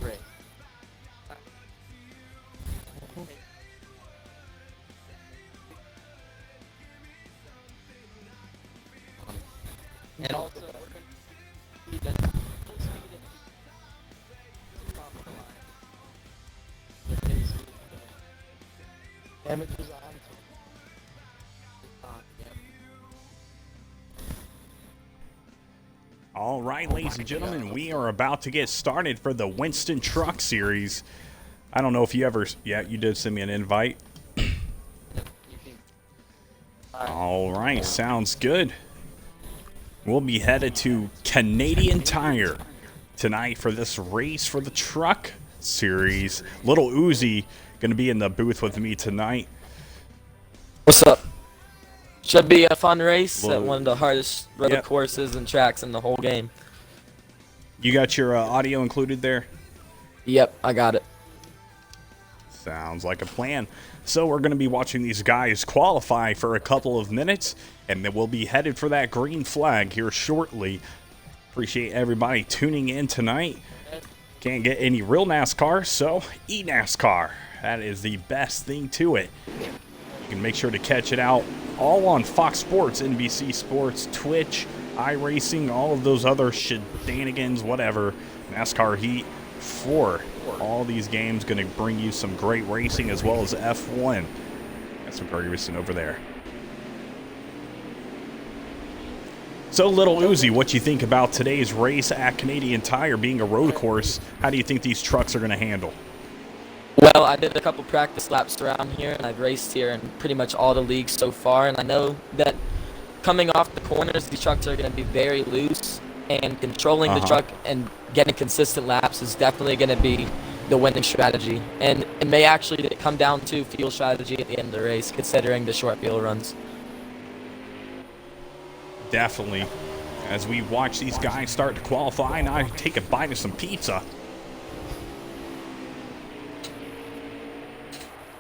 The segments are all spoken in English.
race. And also, we're going to be done full speed at the top of the line. The pace damages on. Yep. All right, ladies and gentlemen, we are about to get started for the Winston Truck Series. I don't know if you ever... Yeah, you did send me an invite. All right, sounds good. We'll be headed to Canadian Tire tonight for this race for the Truck Series. Little Uzi going to be in the booth with me tonight. What's up? Should be a fun race at one of the hardest road courses and tracks in the whole game. You got your audio included there? Yep, I got it. Sounds like a plan. So we're going to be watching these guys qualify for a couple of minutes, and then we'll be headed for that green flag here shortly. Appreciate everybody tuning in tonight. Can't get any real NASCAR, so eNASCAR. That is the best thing to it. You can make sure to catch it out all on Fox Sports, NBC Sports, Twitch, iRacing, all of those other shenanigans, whatever. NASCAR Heat 4. All these games going to bring you some great racing as well as F1. Got some great racing over there. So, Little Uzi, what you think about today's race at Canadian Tire being a road course? How do you think these trucks are going to handle? Well, I did a couple practice laps around here, and I've raced here in pretty much all the leagues so far, and I know that coming off the corners, these trucks are going to be very loose, and controlling the truck and getting consistent laps is definitely going to be the winning strategy. And it may actually come down to fuel strategy at the end of the race, considering the short fuel runs. Definitely. As we watch these guys start to qualify, and I take a bite of some pizza.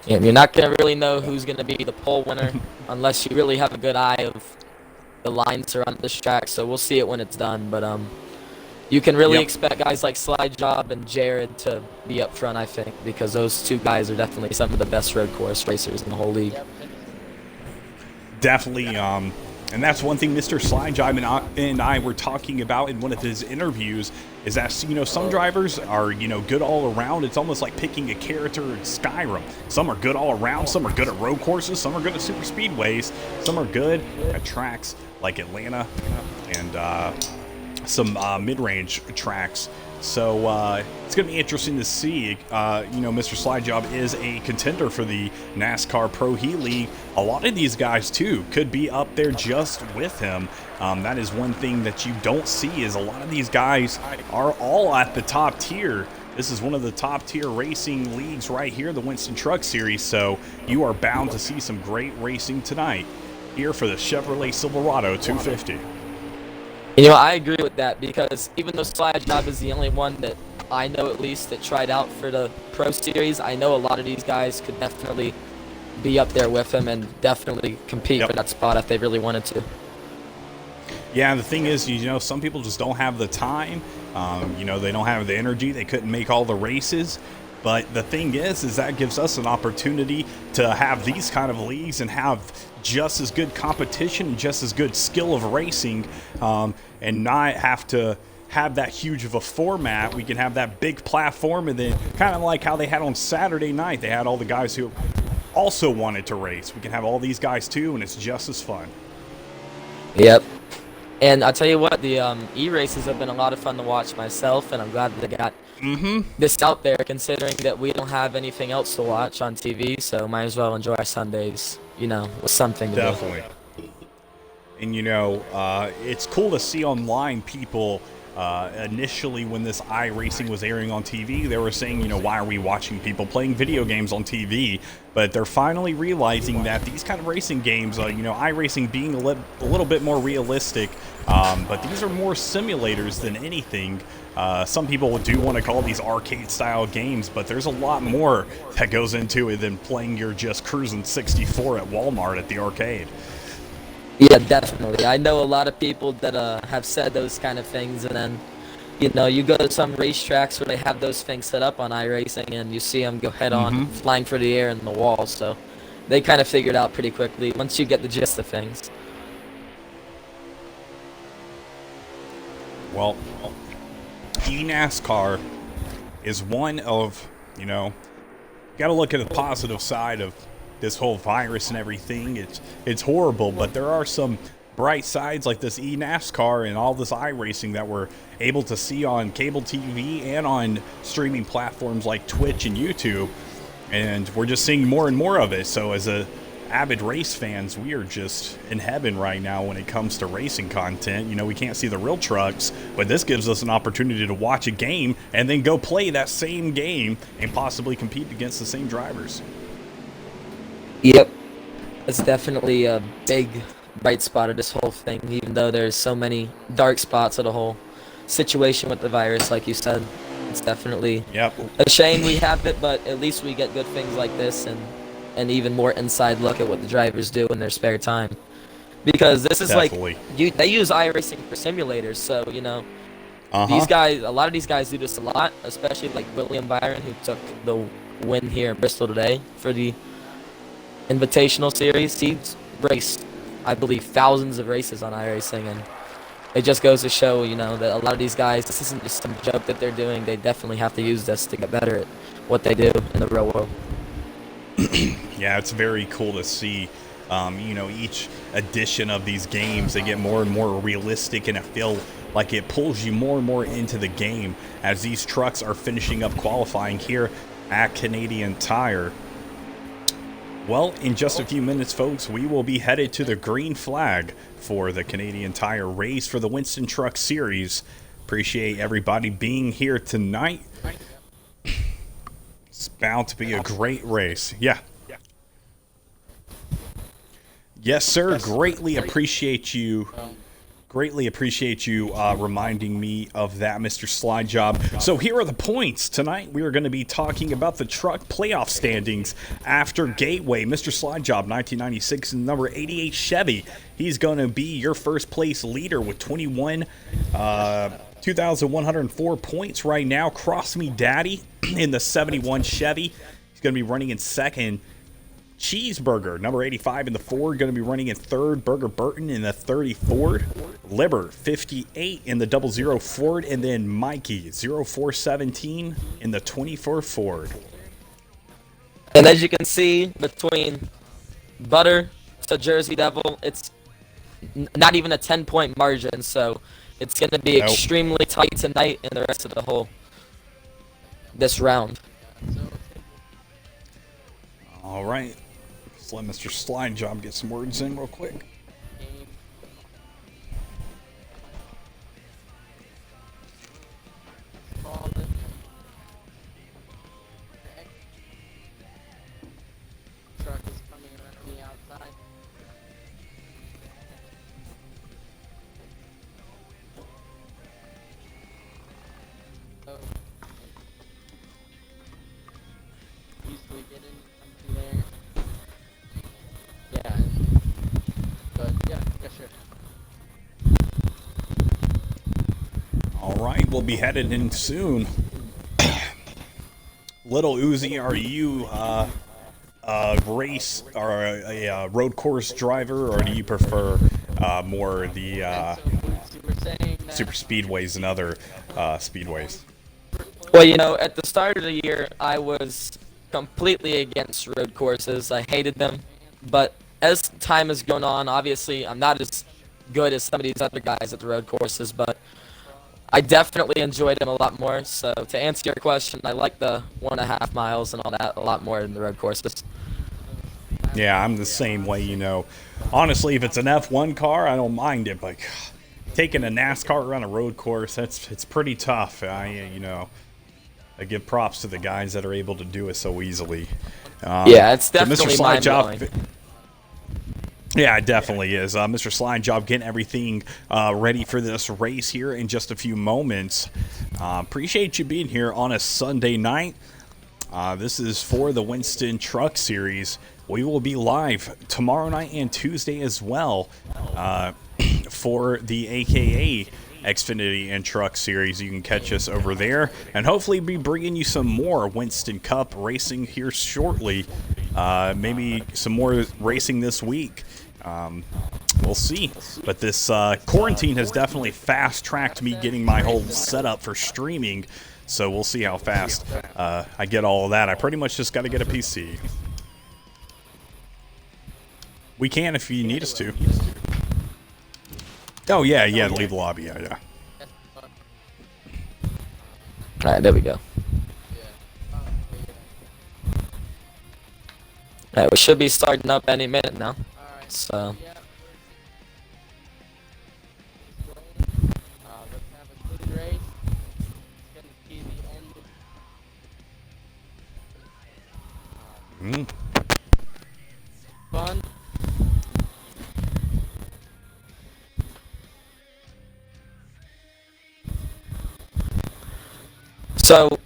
Yeah, you're not going to really know who's going to be the pole winner unless you really have a good eye of the lines around this track, so we'll see it when it's done. But you can really expect guys like Slide Job and Jared to be up front, I think, because those two guys are definitely some of the best road course racers in the whole league. Definitely, and that's one thing Mr. Slide Job and I were talking about in one of his interviews, is that, you know, some drivers are, you know, good all around. It's almost like picking a character in Skyrim. Some are good all around, some are good at road courses, some are good at super speedways, some are good at tracks like Atlanta and some mid-range tracks. So it's going to be interesting to see. You know, Mr. Slide Job is a contender for the NASCAR Pro Heat League. A lot of these guys, too, could be up there just with him. That is one thing that you don't see, is a lot of these guys are all at the top tier. This is one of the top tier racing leagues right here, the Winston Truck Series. So you are bound to see some great racing tonight here for the Chevrolet Silverado 250. You know, I agree with that, because even though Slide Job is the only one that I know at least that tried out for the Pro Series, I know a lot of these guys could definitely be up there with him and definitely compete for that spot if they really wanted to. Yeah, the thing is, you know, some people just don't have the time. You know, they don't have the energy. They couldn't make all the races. But the thing is that gives us an opportunity to have these kind of leagues and have just as good competition, just as good skill of racing, and not have to have that huge of a format. We can have that big platform, and then kind of like how they had on Saturday night, they had all the guys who also wanted to race. We can have all these guys too, and it's just as fun. Yep. And I'll tell you what, the e-races have been a lot of fun to watch myself, and I'm glad that they got this out there, considering that we don't have anything else to watch on TV, so might as well enjoy our Sundays, you know, with something to Definitely. And, you know, it's cool to see online people, initially when this iRacing was airing on TV, they were saying, you know, why are we watching people playing video games on TV? But they're finally realizing that these kind of racing games, you know, iRacing being a little bit more realistic, but these are more simulators than anything. Some people do want to call these arcade-style games, but there's a lot more that goes into it than playing your just cruising 64 at Walmart at the arcade. Yeah, definitely. I know a lot of people that have said those kind of things, and then You know, you go to some racetracks where they have those things set up on iRacing, and you see them go head on, flying through the air in the wall. So they kind of figured out pretty quickly once you get the gist of things. Well, eNASCAR is one of, you know, got to look at the positive side of this whole virus and everything. It's horrible, but there are some bright sides like this eNASCAR and all this iRacing that we're able to see on cable TV and on streaming platforms like Twitch and YouTube. And we're just seeing more and more of it. So as a avid race fans, we are just in heaven right now when it comes to racing content. You know, we can't see the real trucks, but this gives us an opportunity to watch a game and then go play that same game and possibly compete against the same drivers. Yep. It's definitely a big bright spot of this whole thing, even though there's so many dark spots of the whole situation with the virus, like you said. It's definitely a shame we have it, but at least we get good things like this and even more inside look at what the drivers do in their spare time. Because this is they use iRacing for simulators, so, you know, these guys, a lot of these guys do this a lot, especially like William Byron, who took the win here in Bristol today for the Invitational Series. He's raced, I believe, thousands of races on iRacing, and it just goes to show, you know, that a lot of these guys, this isn't just some joke that they're doing. They definitely have to use this to get better at what they do in the real world. Yeah, it's very cool to see. You know, each edition of these games, they get more and more realistic, and I feel like it pulls you more and more into the game as these trucks are finishing up qualifying here at Canadian Tire. Well, in just a few minutes, folks, we will be headed to the green flag for the Canadian Tire race for the Winston Truck Series. Appreciate everybody being here tonight. It's bound to be a great race. Yeah. Yes, sir. Greatly appreciate you. Greatly appreciate you reminding me of that, Mr. Slide Job. So here are the points. Tonight we are going to be talking about the truck playoff standings after Gateway. Mr. Slide Job, 1996 and number 88 Chevy. He's going to be your first place leader with 2,104 points right now. Cross Me Daddy in the 71 Chevy. He's going to be running in second. Cheeseburger, number 85 in the Ford, going to be running in third. Burger Burton in the 30 Ford. Liber, 58 in the 00 Ford. And then Mikey, 0417 in the 24 Ford. And as you can see, between Butter to Jersey Devil, it's not even a 10-point margin. So it's going to be extremely tight tonight and the rest of this round. All right. Let's let Mr. Slide Job get some words in real quick. Truck is coming around the outside. Usually get in there. Yeah. But yeah, sure. All right, we'll be headed in soon. Little Uzi, are you a race or a road course driver, or do you prefer more the super speedways and other speedways? Well, you know, at the start of the year, I was completely against road courses. I hated them. But as time has gone on, obviously, I'm not as good as some of these other guys at the road courses, but I definitely enjoyed them a lot more. So to answer your question, I like the 1.5 miles and all that a lot more than the road courses. Yeah, I'm the same way, you know. Honestly, if it's an F1 car, I don't mind it, but taking a NASCAR around a road course, it's pretty tough. You know, I give props to the guys that are able to do it so easily. Yeah, it's definitely mind-blowing. Yeah, it definitely is. Mr. Slide Job getting everything ready for this race here in just a few moments. Appreciate you being here on a Sunday night. This is for the Winston Truck Series. We will be live tomorrow night and Tuesday as well for the AKA Xfinity and Truck Series. You can catch us over there, and hopefully be bringing you some more Winston Cup racing here shortly. Maybe some more racing this week. We'll see. But this quarantine has definitely fast-tracked me getting my whole setup for streaming, so we'll see how fast I get all of that. I pretty much just got to get a PC. We can if you need us to. Oh, yeah, leave the lobby, yeah. Alright, there we go. Alright, we should be starting up any minute now. So. Let's have a clean race. It's going to be the end. Fun. So,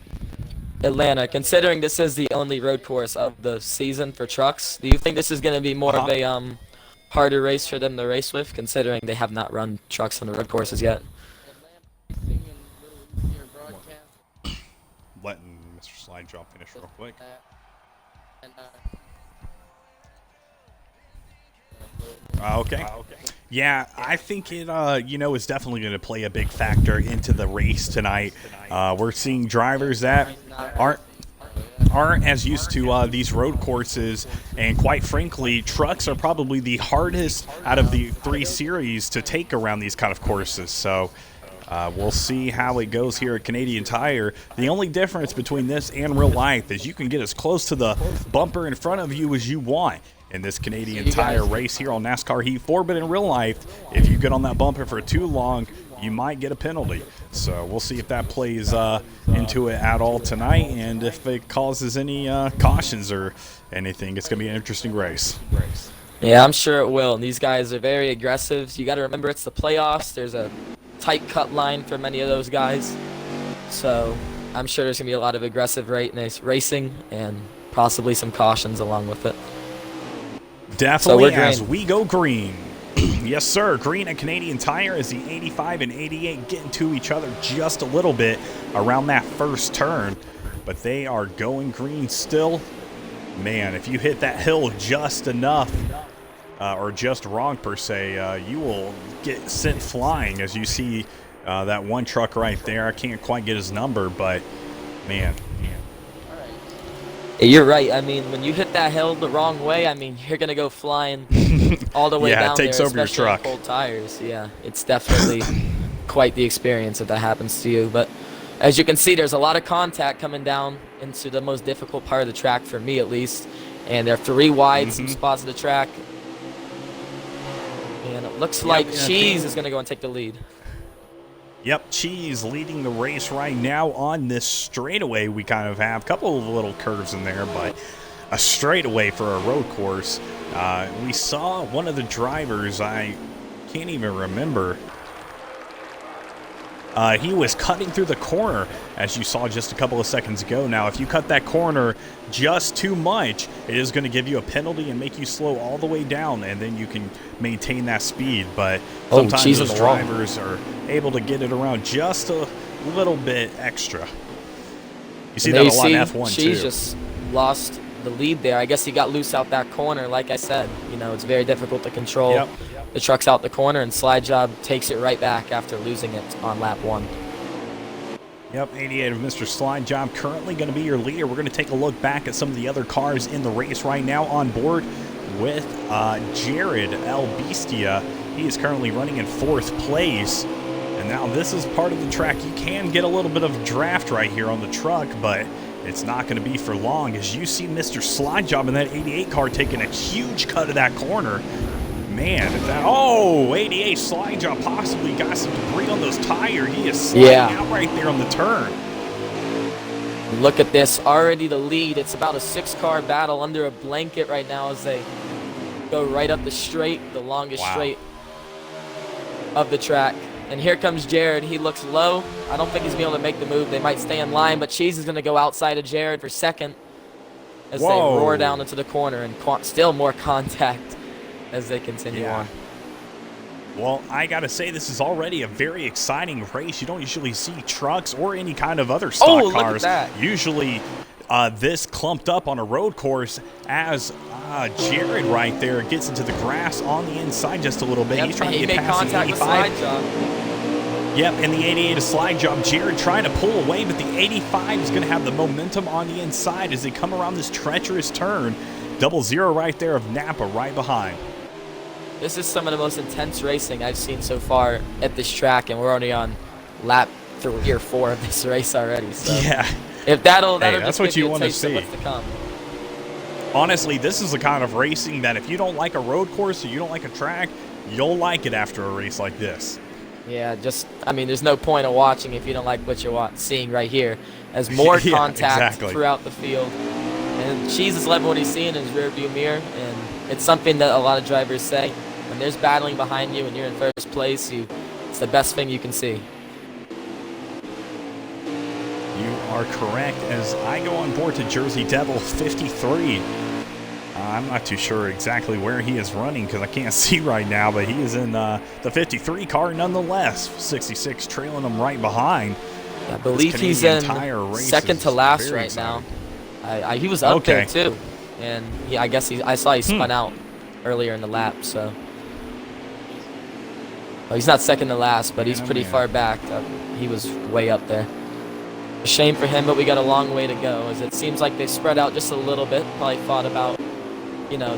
Atlanta, considering this is the only road course of the season for trucks, do you think this is going to be more of a harder race for them to race with, considering they have not run trucks on the road courses yet? Letting Mr. Slide Job finish real quick. Okay. Yeah, I think it, is definitely going to play a big factor into the race tonight. We're seeing drivers that aren't as used to these road courses, and quite frankly, trucks are probably the hardest out of the 3 series to take around these kind of courses. So we'll see how it goes here at Canadian Tire. The only difference between this and real life is you can get as close to the bumper in front of you as you want in this Canadian Tire race here on NASCAR Heat 4, but in real life, if you get on that bumper for too long, you might get a penalty. So we'll see if that plays into it at all tonight, and if it causes any cautions or anything. It's going to be an interesting race. Yeah, I'm sure it will. And these guys are very aggressive. You got to remember it's the playoffs. There's a tight cut line for many of those guys. So I'm sure there's going to be a lot of aggressive racing and possibly some cautions along with it. Definitely, so as we go green. Yes, sir. Green at Canadian Tire is the 85 and 88 getting to each other just a little bit around that first turn. But they are going green still. Man, if you hit that hill just enough, or just wrong per se, you will get sent flying, as you see that one truck right there. I can't quite get his number, but man. You're right. I mean, when you hit that hill the wrong way, I mean, you're going to go flying all the way down there, it takes over your especially truck. on cold tires. Yeah, it's definitely quite the experience if that happens to you. But as you can see, there's a lot of contact coming down into the most difficult part of the track, for me at least. And there are 3 wide, some spots of the track. And it looks like Cheese is going to go and take the lead. Yep, Cheese leading the race right now on this straightaway. We kind of have a couple of little curves in there, but a straightaway for a road course. We saw one of the drivers, I can't even remember. He was cutting through the corner, as you saw just a couple of seconds ago. Now, if you cut that corner just too much, it is going to give you a penalty and make you slow all the way down, and then you can maintain that speed. But sometimes those drivers are able to get it around just a little bit extra. You see that a lot in F1 too. She's just lost the lead there. I guess he got loose out that corner. Like I said, it's very difficult to control the trucks out the corner, and Slide Job takes it right back after losing it on lap 1. Yep, 88 of Mr. Slide Job currently going to be your leader. We're going to take a look back at some of the other cars in the race right now. On board with Jared El Bestia. He is currently running in 4th place. And now this is part of the track. You can get a little bit of draft right here on the truck, but it's not going to be for long, as you see Mr. Slide Job in that 88 car taking a huge cut of that corner. Man, 88 Slide Job possibly got some debris on those tires. He is sliding out right there on the turn. Look at this, already the lead. It's about a 6-car battle under a blanket right now as they go right up the straight, the longest straight of the track. And here comes Jared. He looks low. I don't think he's going to be able to make the move. They might stay in line, but Cheese is going to go outside of Jared for second as they roar down into the corner, and still more contact as they continue on. Well, I gotta say, this is already a very exciting race. You don't usually see trucks or any kind of other stock look at cars that. usually this clumped up on a road course as Jared right there gets into the grass on the inside just a little bit. Yep, He's trying to he get made past the contact with 85. Slide Job. Yep, and the 88 is slide job. Jared trying to pull away, but the 85 is going to have the momentum on the inside as they come around this treacherous turn. 00 right there of Napa right behind. This is some of the most intense racing I've seen so far at this track, and we're already on lap 3 or 4 of this race already. So Yeah. if that'll Hey, that's just what give you you a wanna taste of see. what's to come. Honestly, this is the kind of racing that if you don't like a road course or you don't like a track, you'll like it after a race like this. Yeah, I mean, there's no point of watching if you don't like what you're seeing right here. As more Yeah, contact exactly. throughout the field. And Cheese is loving what he's seeing in his rearview mirror, and it's something that a lot of drivers say. When there's battling behind you and you're in first place, it's the best thing you can see. You are correct. As I go on board to Jersey Devil 53, I'm not too sure exactly where he is running because I can't see right now, but he is in the 53 car nonetheless. 66 trailing him right behind. I believe This he's Canadian in tire race second is to last very right exciting. now. He was up there Okay. too, and I guess I saw he spun out earlier in the lap. So well, he's not second to last, but he's pretty far back. He was way up there. A shame for him, but we got a long way to go. As it seems like they spread out just a little bit. Probably thought about,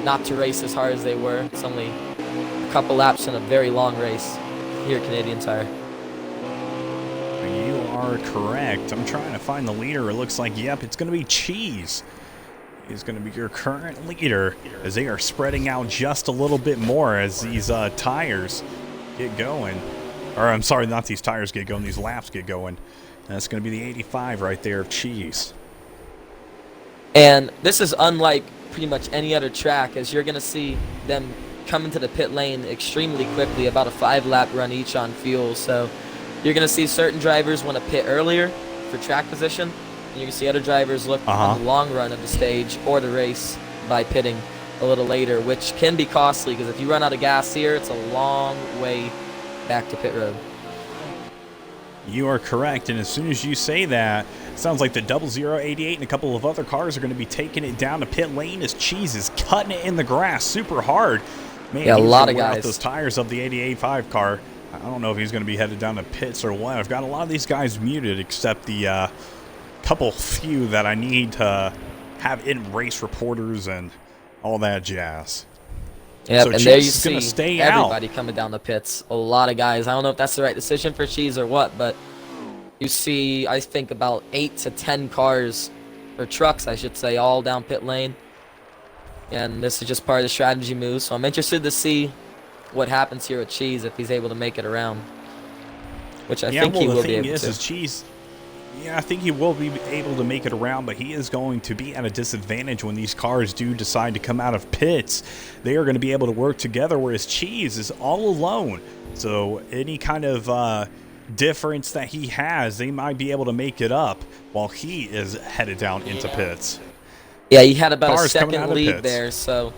not to race as hard as they were. It's only a couple laps in a very long race here at Canadian Tire. You are correct. I'm trying to find the leader. It looks like, yep, it's going to be Cheese. He's going to be your current leader as they are spreading out just a little bit more as these tires get going. Or I'm sorry, not these tires get going, these laps get going. That's going to be the 85 right there of Cheese. And this is unlike pretty much any other track, as you're going to see them come into the pit lane extremely quickly, about a 5-lap run each on fuel. So you're going to see certain drivers want to pit earlier for track position, and you can see other drivers look on the long run of the stage or the race by pitting a little later, which can be costly because if you run out of gas here, it's a long way back to pit road. You are correct, and as soon as you say that, it sounds like the 0088 and a couple of other cars are going to be taking it down to pit lane as Cheese is cutting it in the grass super hard. Man, yeah, a he's lot gonna of wear out guys. those tires of the 88.5 car. I don't know if he's going to be headed down to pits or what. I've got a lot of these guys muted except the couple few that I need to have in race reporters and all that jazz. Yep, So and there you Cheese is gonna see stay out. everybody coming down the pits. A lot of guys. I don't know if that's the right decision for Cheese or what, but you see, I think, about 8 to 10 cars, or trucks, I should say, all down pit lane. And this is just part of the strategy move. So I'm interested to see what happens here with Cheese if he's able to make it around, which I think he will be able to. Is Cheese. Yeah, I think he will be able to make it around, but he is going to be at a disadvantage when these cars do decide to come out of pits. They are going to be able to work together, whereas Cheese is all alone. So any kind of difference that he has, they might be able to make it up while he is headed down into pits. Yeah, he had about a Cars coming out second of lead pits. there, so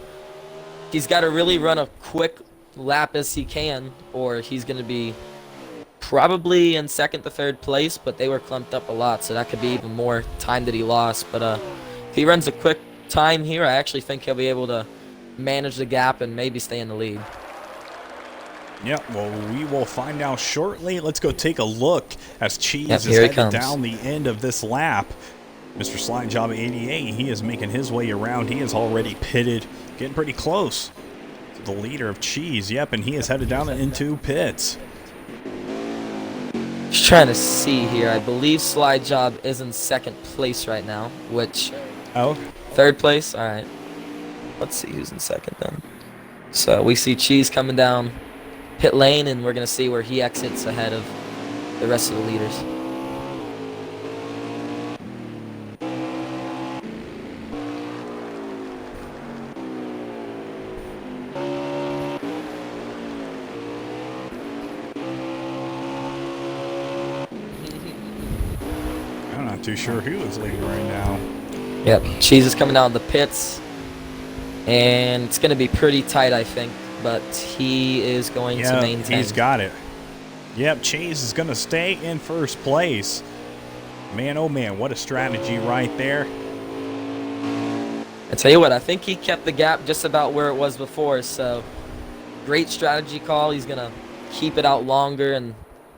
he's got to really run a quick lap as he can, or he's going to be probably in second to third place, but they were clumped up a lot, so that could be even more time that he lost. But if he runs a quick time here, I actually think he'll be able to manage the gap and maybe stay in the lead. Yeah, well, we will find out shortly. Let's go take a look as Cheese is here he headed comes. down the end of this lap. Mr. Slide Job 88, he is making his way around. He is already pitted, getting pretty close to the leader of Cheese. Yep, and he is headed down into pits. Just trying to see here. I believe Slide Job is in second place right now, which Oh, third place. All right. Let's see who's in second then. So we see Cheese coming down pit lane, and we're gonna see where he exits ahead of the rest of the leaders. I'm not too sure who is leading right now. Yep. Cheese is coming down the pits, and it's gonna be pretty tight, I think. but he is going to Yeah, maintain. he's got it. Yep, Chase is going to stay in first place. Man, oh man, what a strategy right there. I tell you what, I think he kept the gap just about where it was before, so great strategy call. He's going to keep it out longer and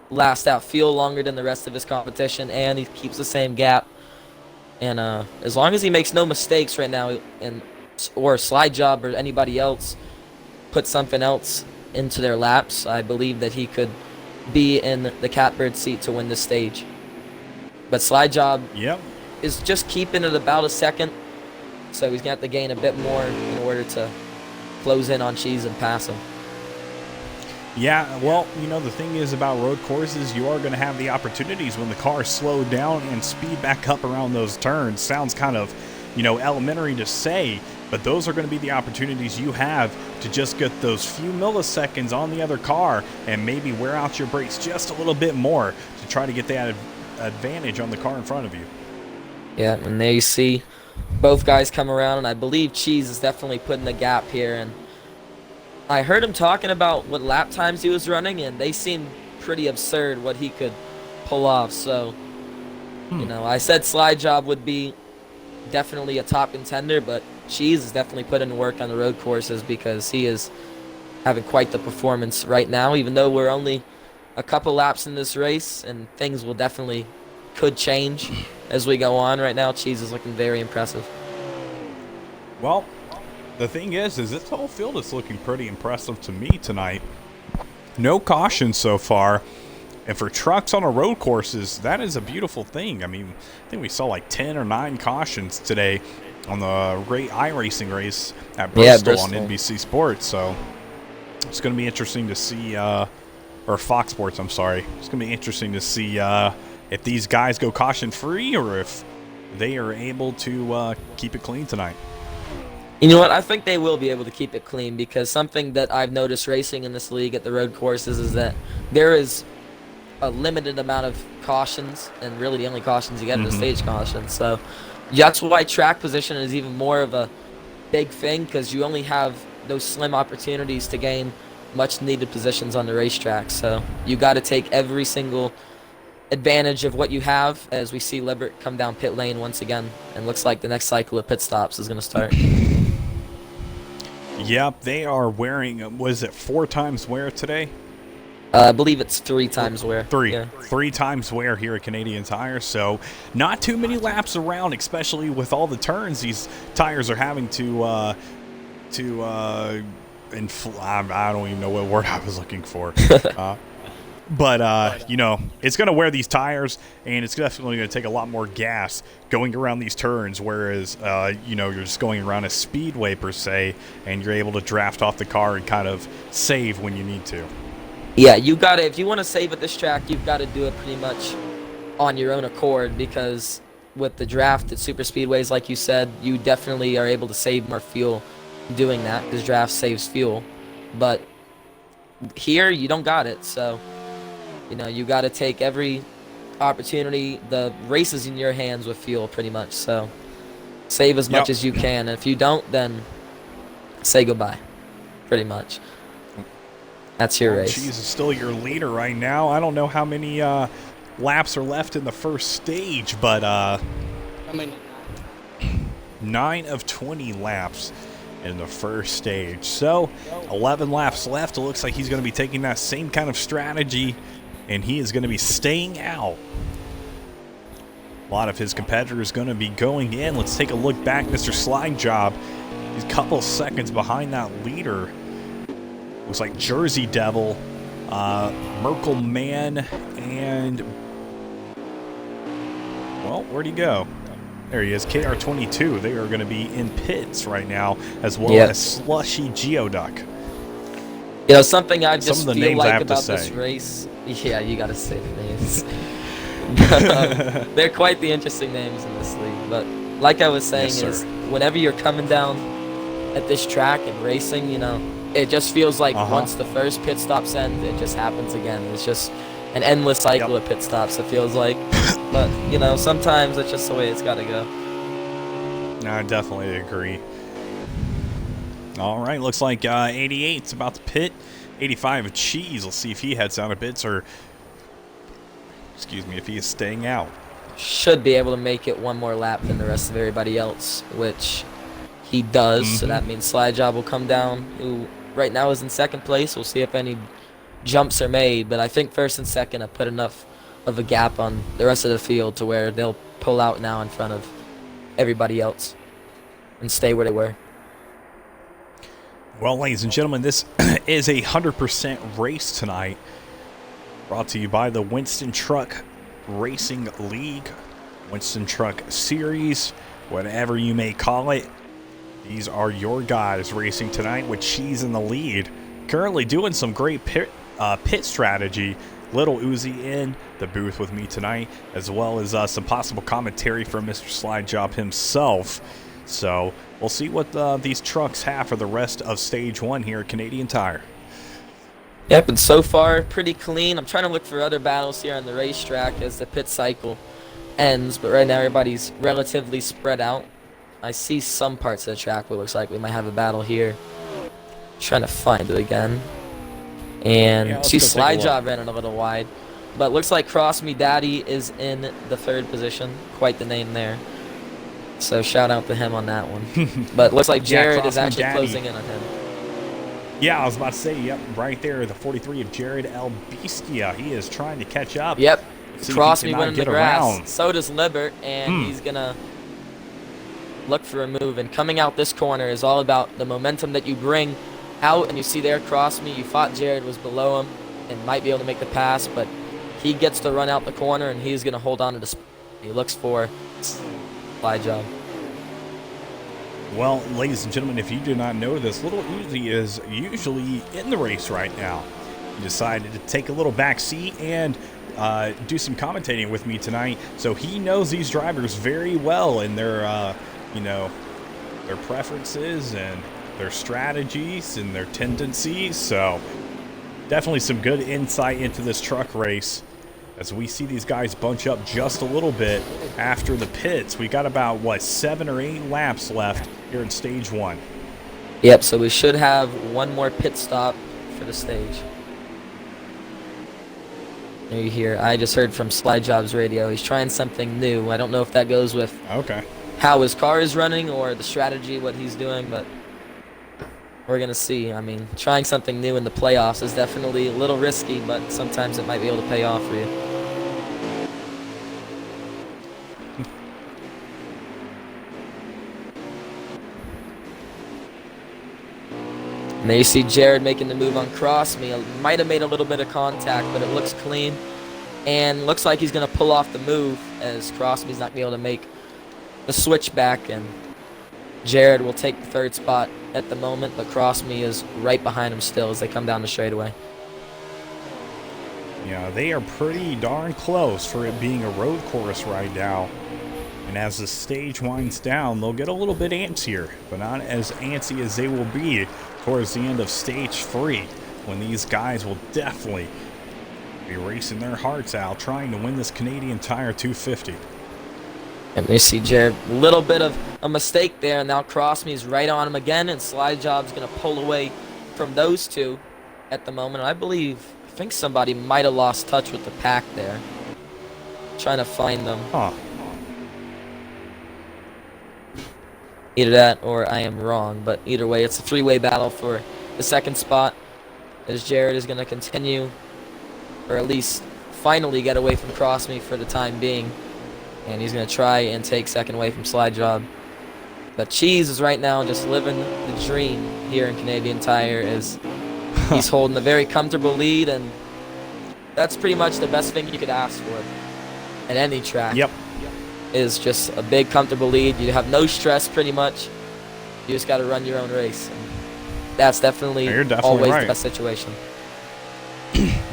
last out fuel longer than the rest of his competition, and he keeps the same gap. And as long as he makes no mistakes right now, or Slide Job or anybody else put something else into their laps, I believe that he could be in the catbird seat to win this stage. But Slide Job is just keeping it about a second, so he's going to have to gain a bit more in order to close in on Cheese and pass him. Yeah, well, you know, the thing is about road courses, you are going to have the opportunities when the cars slow down and speed back up around those turns. Sounds kind of, you know, elementary to say, but those are going to be the opportunities you have to just get those few milliseconds on the other car and maybe wear out your brakes just a little bit more to try to get that advantage on the car in front of you. Yeah, and there you see both guys come around, and I believe Cheese is definitely putting the gap here. And I heard him talking about what lap times he was running, and they seemed pretty absurd what he could pull off. So, you know, I said Slide Job would be definitely a top contender, but Cheese is definitely putting in work on the road courses because he is having quite the performance right now, even though we're only a couple laps in this race, and things will definitely could change as we go on. Right now, Cheese is looking very impressive. Well, the thing is this whole field is looking pretty impressive to me tonight. No cautions so far. And for trucks on our road courses, that is a beautiful thing. I mean, I think we saw like 10 or 9 cautions today on the great iRacing race at Bristol on NBC Sports. So it's going to be interesting to see, or Fox Sports, I'm sorry. It's going to be interesting to see if these guys go caution-free or if they are able to keep it clean tonight. You know what? I think they will be able to keep it clean because something that I've noticed racing in this league at the road courses is that there is a limited amount of cautions, and really the only cautions you get are the stage cautions. So that's why track position is even more of a big thing, because you only have those slim opportunities to gain much needed positions on the racetrack. So you got to take every single advantage of what you have, as we see Libert come down pit lane once again, and looks like the next cycle of pit stops is going to start. Yep, they are wearing, was it 4 times wear today? I believe it's 3 times wear. 3. Yeah. 3 times wear here at Canadian Tire, so not too many laps around, especially with all the turns these tires are having I don't even know what word I was looking for. But, you know, it's going to wear these tires, and it's definitely going to take a lot more gas going around these turns, whereas, you know, you're just going around a speedway, per se, and you're able to draft off the car and kind of save when you need to. Yeah, you got to, if you want to save at this track, you've got to do it pretty much on your own accord, because with the draft at super speedways, like you said, you definitely are able to save more fuel doing that, because draft saves fuel. But here, you don't got it, so, you know, you got to take every opportunity. The race is in your hands with fuel, pretty much, so save as much as you can. And if you don't, then say goodbye, pretty much. That's your race. Cheese is still your leader right now. I don't know how many laps are left in the first stage, but 9 of 20 laps in the first stage. So 11 laps left. It looks like he's going to be taking that same kind of strategy, and he is going to be staying out. A lot of his competitors going to be going in. Let's take a look back. Mr. Slide Job, he's a couple seconds behind that leader. Looks like Jersey Devil, Merkle Man, and, well, where'd he go? There he is, KR22. They are going to be in pits right now, as well as Slushy Geoduck. You know, something I just Some of the feel names I like have about to say. this race. Yeah, you got to say the names. They're quite the interesting names in this league. But like I was saying, is whenever you're coming down at this track and racing, you know, it just feels like once the first pit stops end, it just happens again. It's just an endless cycle of pit stops, it feels like. But, you know, sometimes it's just the way it's got to go. No, I definitely agree. All right, looks like 88's about to pit. 85 of Cheese. Let's see if he heads out of bits or, excuse me, if he is staying out. Should be able to make it one more lap than the rest of everybody else, which he does. So that means Slide Job will come down, who right now is in second place. We'll see if any jumps are made, but I think first and second have put enough of a gap on the rest of the field to where they'll pull out now in front of everybody else and stay where they were. Well, ladies and gentlemen, this is a 100% race tonight, brought to you by the Winston Truck Racing League, Winston Truck Series, whatever you may call it. These are your guys racing tonight with Cheese in the lead. Currently doing some great pit strategy. Little Uzi in the booth with me tonight, as well as some possible commentary from Mr. Slide Job himself. So we'll see what these trucks have for the rest of Stage 1 here at Canadian Tire. Yep, and so far, pretty clean. I'm trying to look for other battles here on the racetrack as the pit cycle ends, but right now everybody's relatively spread out. I see some parts of the track where it looks like we might have a battle here. Trying to find it again. And Yeah, see Slide Job running a little wide. But looks like Cross Me Daddy is in the third position. Quite the name there. So shout out to him on that one. But looks like Jared is actually closing in on him. Yeah, I was about to say, yep, right there, the 43 of Jared El Bestia. He is trying to catch up. Yep. See Cross if he Me cannot winning the get grass. around. So does Libert, and he's going to look for a move. And coming out this corner is all about the momentum that you bring out. And you see there, Cross Me, you thought Jared was below him and might be able to make the pass, but he gets to run out the corner, and he's going to hold on to the he looks for Slide Job. Well, ladies and gentlemen, if you do not know this, Little Uzi is usually in the race right now. He decided to take a little back seat and do some commentating with me tonight. So he knows these drivers very well and their, you know, their preferences and their strategies and their tendencies. So definitely some good insight into this truck race as we see these guys bunch up just a little bit after the pits. We got about, what, 7 or 8 laps left here in Stage 1. Yep, so we should have one more pit stop for the stage. There you hear, I just heard from Slide Job's radio. He's trying something new. I don't know if that goes with how his car is running or the strategy, what he's doing, but we're going to see. I mean, trying something new in the playoffs is definitely a little risky, but sometimes it might be able to pay off for you. And there you see Jared making the move on Cross Me. Might have made a little bit of contact, but it looks clean. And looks like he's going to pull off the move as Cross Me's not going to be able to make the switch back. And Jared will take the third spot at the moment, but Cross Me is right behind him still as they come down the straightaway. Yeah, they are pretty darn close for it being a road course right now. And as the stage winds down, they'll get a little bit antsier, but not as antsy as they will be towards the end of Stage 3, when these guys will definitely be racing their hearts out, trying to win this Canadian Tire 250. And you see Jared, a little bit of a mistake there, and now Cross Me's right on him again, and Slide Job's going to pull away from those two at the moment. I think somebody might have lost touch with the pack there. Trying to find them. Huh. Either that or I am wrong, but either way, it's a three-way battle for the second spot as Jared is going to continue, or at least finally get away from Cross Me for the time being. And he's going to try and take second away from Slide Job. But Cheese is right now just living the dream here in Canadian Tire as he's holding a very comfortable lead, and that's pretty much the best thing you could ask for at any track. Yep. Is just a big comfortable lead. You have no stress pretty much. You just got to run your own race. And that's definitely always right. the best situation.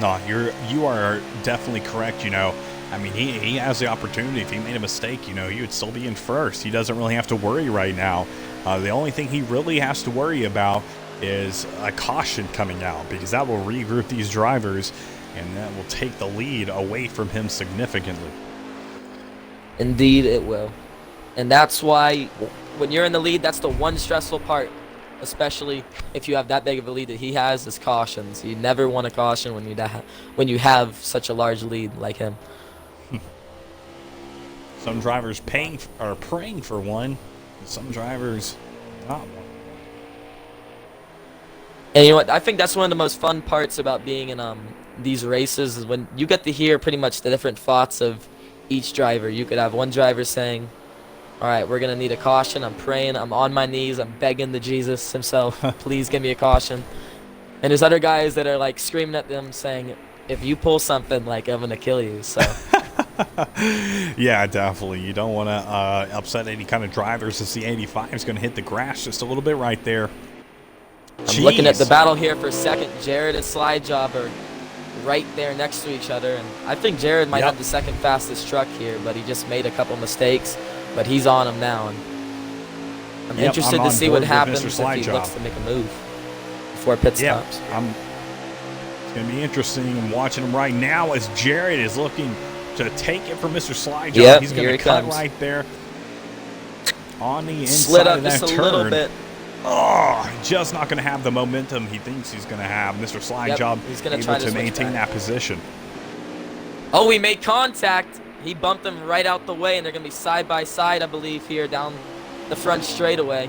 No, you are definitely correct. You know, I mean, he has the opportunity. If he made a mistake, you know, he would still be in first. He doesn't really have to worry right now. The only thing he really has to worry about is a caution coming out, because that will regroup these drivers and that will take the lead away from him significantly. Indeed, it will. And that's why when you're in the lead, that's the one stressful part especially if you have that big of a lead that he has, is cautions. You never want a caution when you have such a large lead like him. Some drivers are praying for one, and some drivers not one. And you know what? I think that's one of the most fun parts about being in these races is when you get to hear pretty much the different thoughts of each driver. You could have one driver saying, all right, we're going to need a caution. I'm praying. I'm on my knees. I'm begging the Jesus himself, please give me a caution. And there's other guys that are like screaming at them saying, if you pull something, like, I'm going to kill you. So Yeah, definitely. You don't want to upset any kind of drivers as the 85 is going to hit the grass just a little bit right there. I'm looking at the battle here for a second. Jared and Slide Job are right there next to each other. And I think Jared might have the second fastest truck here, but he just made a couple mistakes. But he's on him now. And I'm interested to see what happens if he looks to make a move before pit stops. It's going to be interesting watching him right now as Jared is looking to take it from Mr. Slide Job. He's going to cut right there on the inside Slid up of that just turn. a little bit. Oh, just not going to have the momentum he thinks he's going to have. Mr. Slide Job he's gonna able try to maintain that position. Oh, he made contact. He bumped him right out the way, and they're going to be side by side, I believe, here down the front straightaway.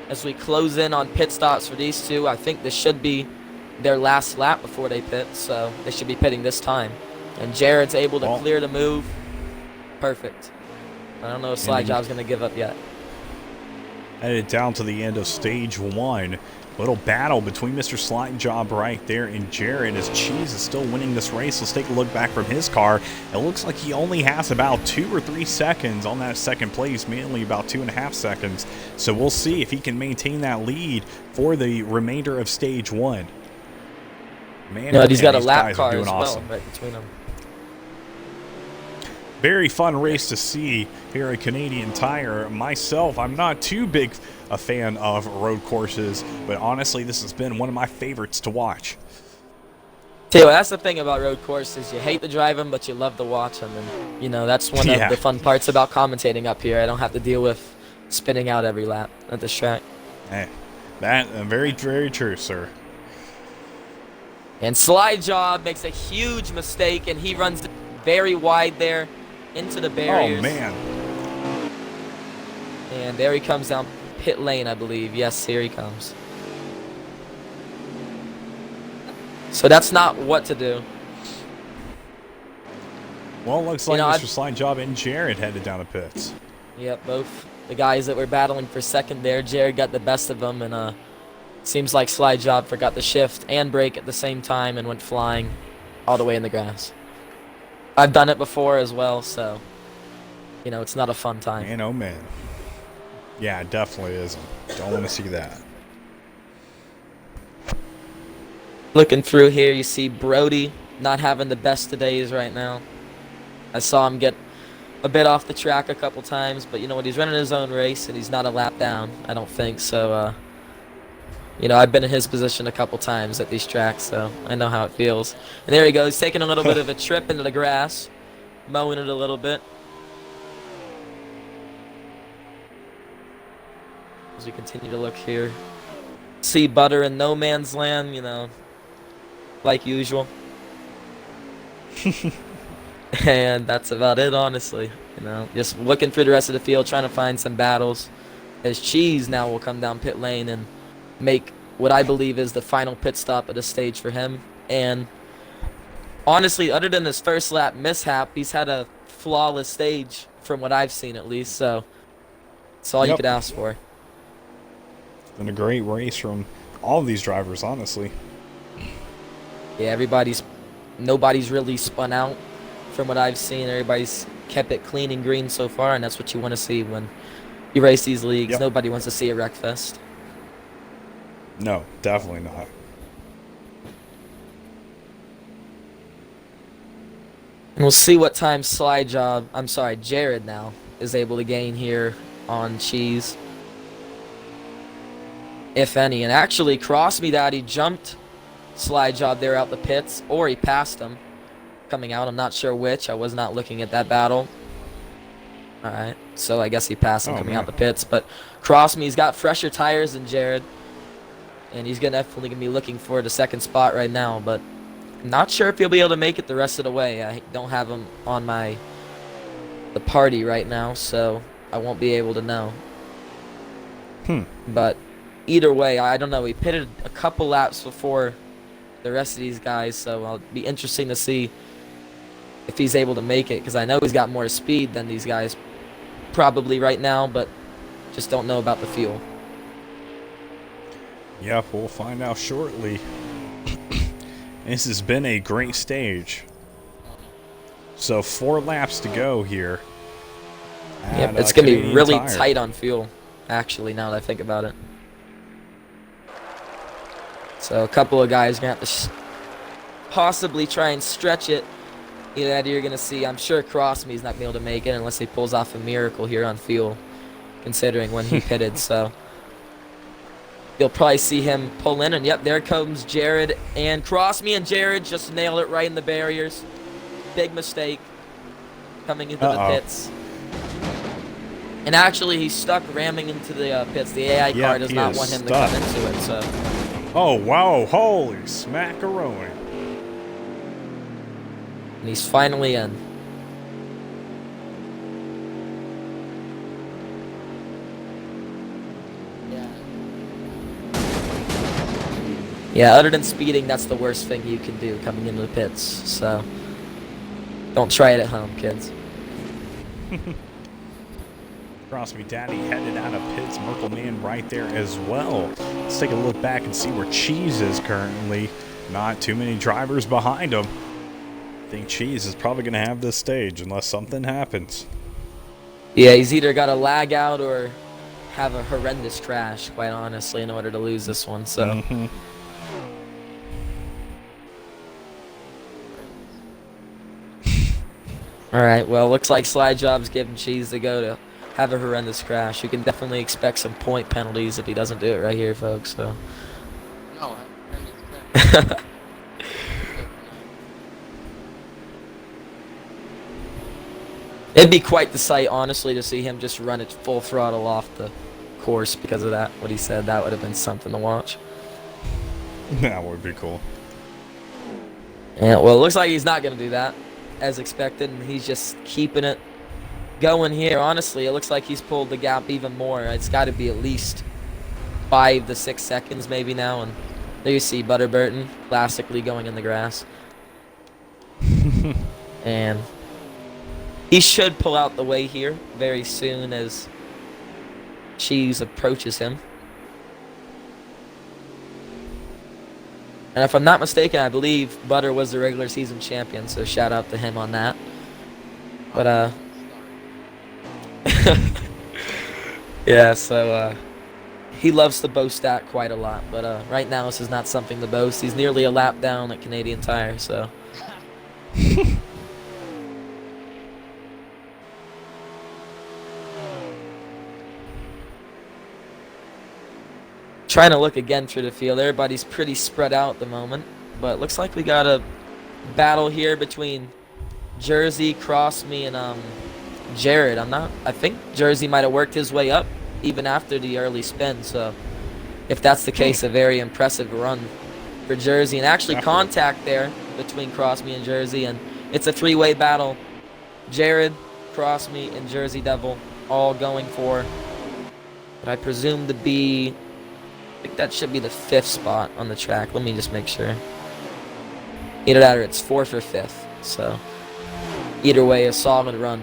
As we close in on pit stops for these two, I think this should be their last lap before they pit, so they should be pitting this time. And Jared's able to clear the move. Perfect. I don't know if Slide Job's going to give up yet. Headed down to the end of stage one. Little battle between Mr. Slide Job right there and Jared as Cheese is still winning this race. Let's take a look back from his car. It looks like he only has about 2 or 3 seconds on that second place, mainly about 2.5 seconds. So we'll see if he can maintain that lead for the remainder of stage one. Man, no, he's got a lap guys car are doing as awesome. well right between them. Very fun race to see here at Canadian Tire. Myself, I'm not too big a fan of road courses, but honestly, this has been one of my favorites to watch. Tell you what, that's the thing about road courses. You hate to drive them, but you love to watch them. And, you know, that's one of the fun parts about commentating up here. I don't have to deal with spinning out every lap at this track. Hey, that very, very true, sir. And Slide Job makes a huge mistake, and he runs very wide there into the barriers. Oh, man. And there he comes down pit lane, I believe. Yes, here he comes. So that's not what to do. Well, it looks like Mr. Slide Job and Jared headed down to pits. Yep, both the guys that were battling for second there. Jared got the best of them, and seems like Slide Job forgot to shift and brake at the same time and went flying all the way in the grass. I've done it before as well, so, you know, it's not a fun time. Man, oh man. Yeah, it definitely isn't. Don't want to see that. Looking through here, you see Brody not having the best of days right now. I saw him get a bit off the track a couple times, but you know what? He's running his own race, and he's not a lap down, I don't think. So, you know, I've been in his position a couple times at these tracks, so I know how it feels. And there he goes, taking a little bit of a trip into the grass, mowing it a little bit. As we continue to look here. See Butter in no man's land, you know, like usual. And that's about it, honestly. You know, just looking through the rest of the field, trying to find some battles. As Cheese now will come down pit lane and make what I believe is the final pit stop of the stage for him. And honestly, other than his first lap mishap, he's had a flawless stage from what I've seen, at least. So that's all you could ask for. It's been a great race from all of these drivers, honestly. Yeah, nobody's really spun out from what I've seen. Everybody's kept it clean and green so far, and that's what you want to see when you race these leagues. Nobody wants to see a wreck fest. No, definitely not. And we'll see what time Jared now is able to gain here on Cheese, if any. And actually, Cross Me Daddy jumped Slide Job there out the pits, or he passed him coming out. I'm not sure which. I was not looking at that battle. Alright, so I guess he passed him coming out the pits. But Cross Me's got fresher tires than Jared. and he's definitely gonna be looking for the second spot right now. But I'm not sure if he'll be able to make it the rest of the way. I don't have him on the party right now, so I won't be able to know. But either way, I don't know. He pitted a couple laps before the rest of these guys, so it'll be interesting to see if he's able to make it, because I know he's got more speed than these guys probably right now, but just don't know about the fuel. Yeah, we'll find out shortly. This has been a great stage. So 4 laps to go here. Yep, it's going to be really tight on fuel, actually, now that I think about it. So a couple of guys are going to have to possibly try and stretch it. Either that or you're going to see, I'm sure Crossme's not going to be able to make it unless he pulls off a miracle here on fuel, considering when he pitted. So you'll probably see him pull in, and yep, there comes Jared and Crossme, and Jared just nailed it right in the barriers. Big mistake coming into the pits. And actually, he's stuck ramming into the pits. The AI car does not want him to come into it. So. Oh, wow. Holy smackaroni. And he's finally in. Yeah, other than speeding, that's the worst thing you can do coming into the pits. So don't try it at home, kids. Crossme Daddy headed out of pits. Merkle Man right there as well. Let's take a look back and see where Cheese is currently. Not too many drivers behind him. I think Cheese is probably going to have this stage unless something happens. Yeah, he's either got to lag out or have a horrendous crash, quite honestly, in order to lose this one. So. Alright, well, looks like Slide Job's giving Cheese the go to have a horrendous crash. You can definitely expect some point penalties if he doesn't do it right here, folks. So. No, It'd be quite the sight, honestly, to see him just run it full throttle off the course because of that. What he said, that would have been something to watch. That would be cool. Yeah, well, it looks like he's not going to do that, as expected, and he's just keeping it going here. Honestly, it looks like he's pulled the gap even more. It's got to be at least 5 to 6 seconds maybe now, and there you see Butter Burton classically going in the grass. And he should pull out the way here very soon as Cheese approaches him. And if I'm not mistaken, I believe Butter was the regular season champion, so shout out to him on that. But, yeah, so, he loves to boast that quite a lot. But, right now, this is not something to boast. He's nearly a lap down at Canadian Tire, so. Trying to look again through the field. Everybody's pretty spread out at the moment. But it looks like we got a battle here between Jersey, Crossme, and Jared. I think Jersey might have worked his way up even after the early spin. So if that's the case, a very impressive run for Jersey. And actually contact there between Crossme and Jersey. And it's a 3-way battle. Jared, Crossme, and Jersey Devil all going for what I presume to be, I think that should be the 5th spot on the track. Let me just make sure. Either that or it's 4th or 5th. So either way, a solid run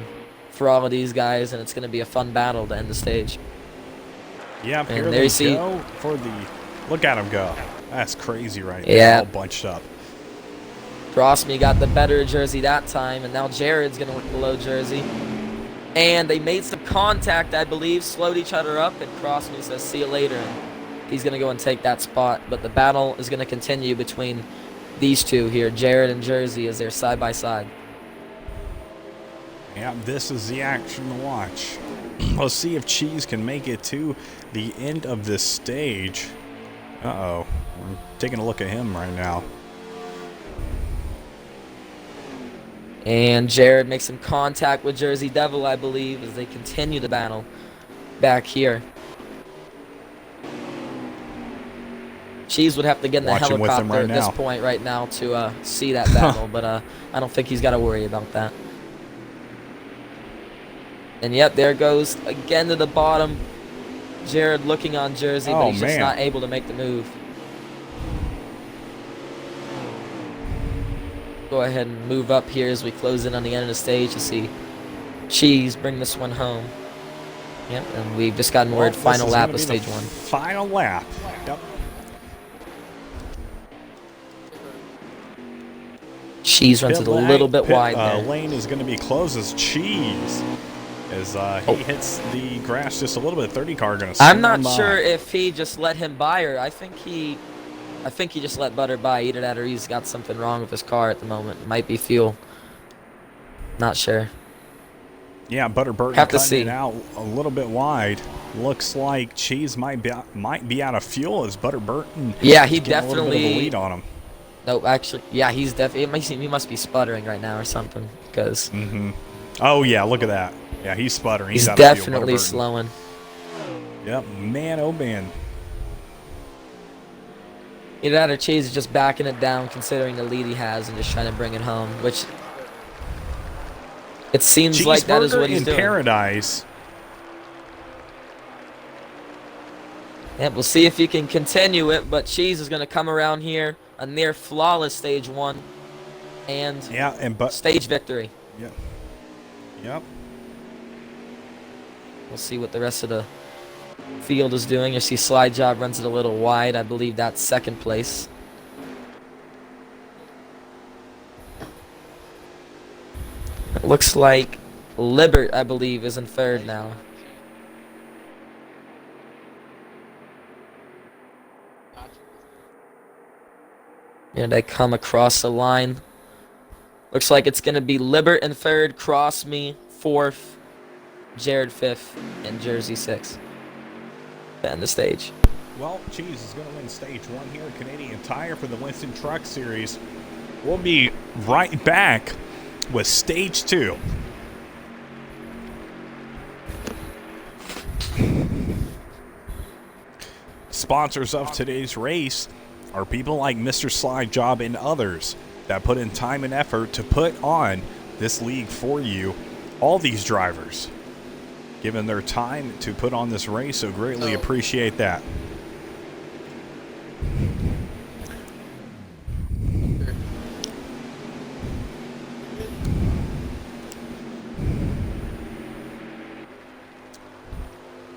for all of these guys, and it's going to be a fun battle to end the stage. Yeah, and here there they you see, go for the. Look at him go. That's crazy, right? Yeah. All bunched up. Crossme got the better Jersey that time, and now Jared's going to look below Jersey. And they made some contact, I believe, slowed each other up, and Crossme says, see you later. And he's going to go and take that spot, but the battle is going to continue between these two here, Jared and Jersey, as they're side by side. Yeah, this is the action to watch. Let's see if Cheese can make it to the end of this stage. Uh-oh. We're taking a look at him right now. And Jared makes some contact with Jersey Devil, I believe, as they continue the battle back here. Cheese would have to get in the Watching with him helicopter right at this now. point right now to see that battle, but I don't think he's got to worry about that. And yep, there goes again to the bottom. Jared looking on Jersey, but he's just not able to make the move. Go ahead and move up here as we close in on the end of the stage to see Cheese bring this one home. Yep, and we've just gotten word final lap of stage 1. Final lap. Yep. Cheese runs it a little bit wide there. Lane is going to be closed as Cheese as he hits the grass just a little bit. 30 car going to I'm not sure if he just let him by, or I think he just let Butter by. Either that or he's got something wrong with his car at the moment. It might be fuel. Not sure. Yeah, Butter Burton Have to cutting see. it out a little bit wide. Looks like Cheese might be out of fuel as Butter Burton. Yeah, he getting a little bit of definitely. a lead on him. Nope, actually, yeah, he's definitely. He must be sputtering right now or something because Oh yeah, look at that. Yeah, he's sputtering. he's out of fuel, Butter definitely Burton. slowing. Yep, man, oh man. Either that or Cheese is just backing it down, considering the lead he has, and just trying to bring it home. Which it seems like that is what he's in doing. Paradise. Yeah, we'll see if he can continue it, but Cheese is going to come around here, a near flawless stage 1, and stage victory. Yep. Yep. We'll see what the rest of the field is doing. You see Slide Job runs it a little wide. I believe that's second place. It looks like Libert, I believe, is in third now. And I come across the line. Looks like it's going to be Libert in third, Cross Me fourth, Jared fifth, and Jersey sixth. End the stage. Well, Cheese is going to win stage 1 here at Canadian Tire for the Winston Truck Series. We'll be right back with stage 2. Sponsors of today's race are people like Mr. Slide Job and others that put in time and effort to put on this league for you. All these drivers given their time to put on this race, so greatly appreciate that.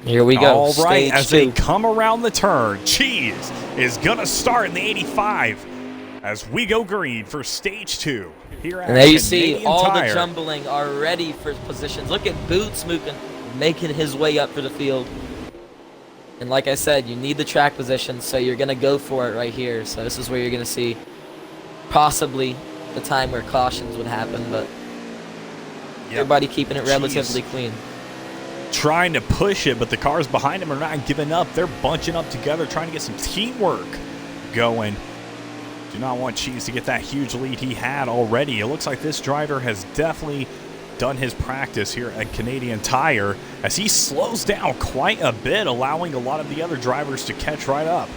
Here we go. All right, stage as 2. they come around the turn, Cheese is going to start in the 85 as we go green for stage 2. Here at And there you Canadian see all Tire. the jumbling are ready for positions. Look at Boots making his way up for the field. And like I said, you need the track position, so you're going to go for it right here. So this is where you're going to see possibly the time where cautions would happen, but everybody keeping it relatively clean. Trying to push it, but the cars behind him are not giving up. They're bunching up together, trying to get some teamwork going. Do not want Cheese to get that huge lead he had already. It looks like this driver has definitely done his practice here at Canadian Tire as he slows down quite a bit, allowing a lot of the other drivers to catch right up.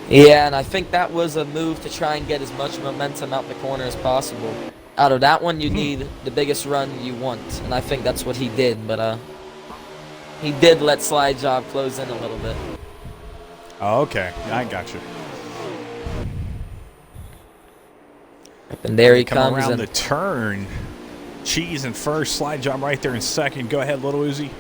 Yeah, and I think that was a move to try and get as much momentum out the corner as possible. Out of that one, you need the biggest run you want, and I think that's what he did, but he did let Slide Job close in a little bit. Oh, okay, I got you. And there he Come comes. around the turn. Cheese in first, Slide Job right there in second. Go ahead, Little Uzi.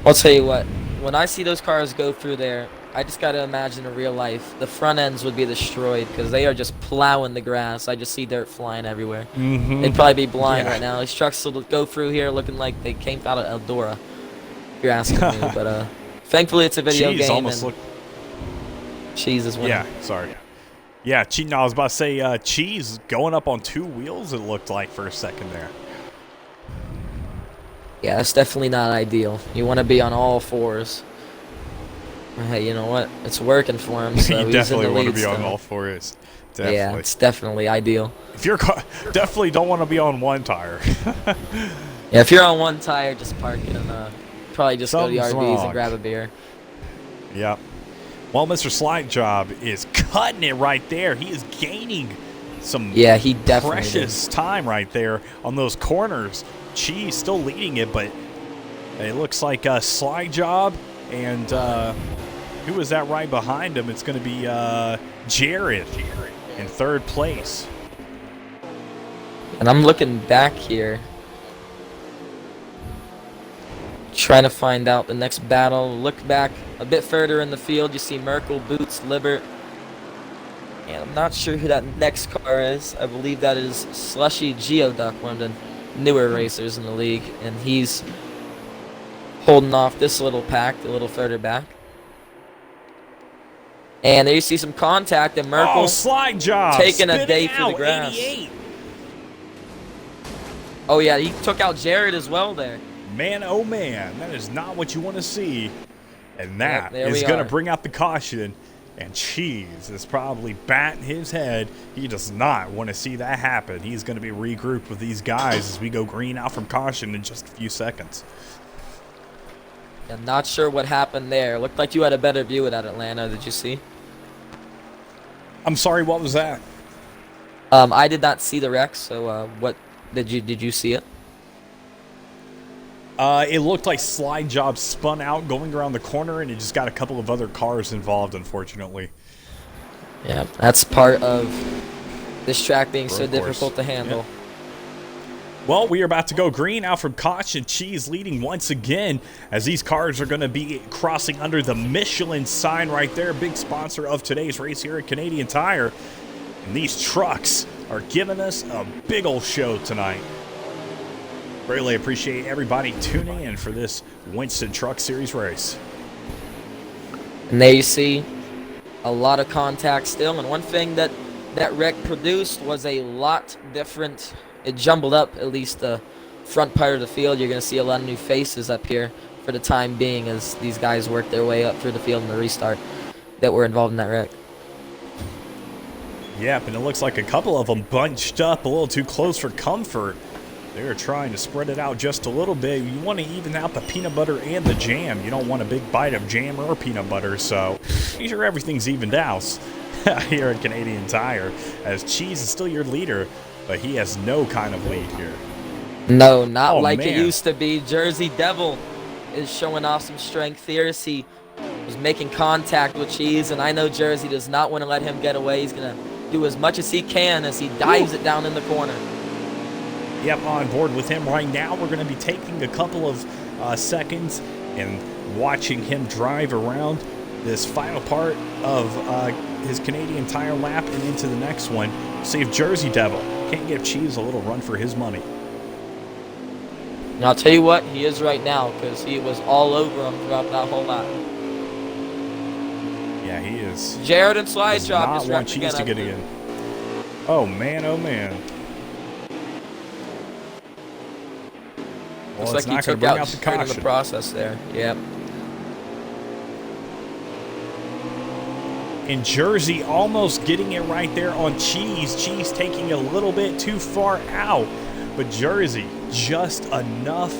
I'll tell you what, when I see those cars go through there, I just got to imagine in real life, the front ends would be destroyed because they are just plowing the grass. I just see dirt flying everywhere. They'd probably be blind right now. These trucks will go through here looking like they came out of Eldora, if you're asking me. But thankfully, it's a video Cheese game. almost looked. Cheese is winning. Yeah, sorry. Yeah, no, I was about to say Cheese going up on 2 wheels, it looked like for a second there. Yeah, that's definitely not ideal. You want to be on all fours. Hey, you know what? It's working for him. So You definitely want to be still. on all fours. Definitely. Yeah, it's definitely ideal. If you're definitely don't want to be on one tire. Yeah, if you're on one tire, just park it and probably just go to the Something's RVs wrong. and grab a beer. Yep. Well, Mr. Slide Job is cutting it right there. He is gaining some he definitely precious time right there on those corners. Cheese still leading it, but it looks like a Slide Job and who was that right behind him? It's going to be Jared in third place. And I'm looking back here, trying to find out the next battle. Look back a bit further in the field. You see Merkel, Boots, Libert. And I'm not sure who that next car is. I believe that is Slushy Geoduck, one of the newer racers in the league. And he's holding off this little pack a little further back. And there you see some contact, and Merkel Slide Job taking a day for the grass. 88. Oh yeah, he took out Jared as well there. Man, oh man, that is not what you want to see. And that Yep, is going to bring out the caution. And Cheese is probably batting his head. He does not want to see that happen. He's going to be regrouped with these guys as we go green out from caution in just a few seconds. I'm not sure what happened there. Looked like you had a better view of that, Atlanta. Did you see? I'm sorry, what was that? I did not see the wreck. So, what did you see it? It looked like Slide Job spun out going around the corner, and it just got a couple of other cars involved, unfortunately. Yeah, that's part of this track being so Of course. difficult to handle. Yep. Well, we are about to go green out from caution. Cheese leading once again as these cars are going to be crossing under the Michelin sign right there. Big sponsor of today's race here at Canadian Tire. And these trucks are giving us a big old show tonight. Really appreciate everybody tuning in for this Winston Truck Series race. And there you see a lot of contact still. And one thing that wreck produced was a lot different. It jumbled up at least the front part of the field. You're going to see a lot of new faces up here for the time being as these guys work their way up through the field in the restart that were involved in that wreck. Yep, and it looks like a couple of them bunched up a little too close for comfort. They're trying to spread it out just a little bit. You want to even out the peanut butter and the jam. You don't want a big bite of jam or peanut butter, so make sure everything's evened out here at Canadian Tire, as Cheese is still your leader, but he has no kind of lead here. No, not like man. it used to be. Jersey Devil is showing off some strength here as he was making contact with Cheese, and I know Jersey does not want to let him get away. He's going to do as much as he can as he dives it down in the corner. Yep, on board with him right now. We're going to be taking a couple of seconds and watching him drive around this final part of his Canadian Tire lap and into the next one. See if Jersey Devil can't give Cheese a little run for his money. And I'll tell you what, he is right now because he was all over him throughout that whole lap. Yeah, he is. Jared and Slide Does Job not just want wrecked Cheese to again. get in. Oh, man, oh, man. Well, Looks it's like he not going took to bring out out the Jared in the caution. process there. Yep. And Jersey almost getting it right there on Cheese. Cheese taking a little bit too far out. But Jersey just enough,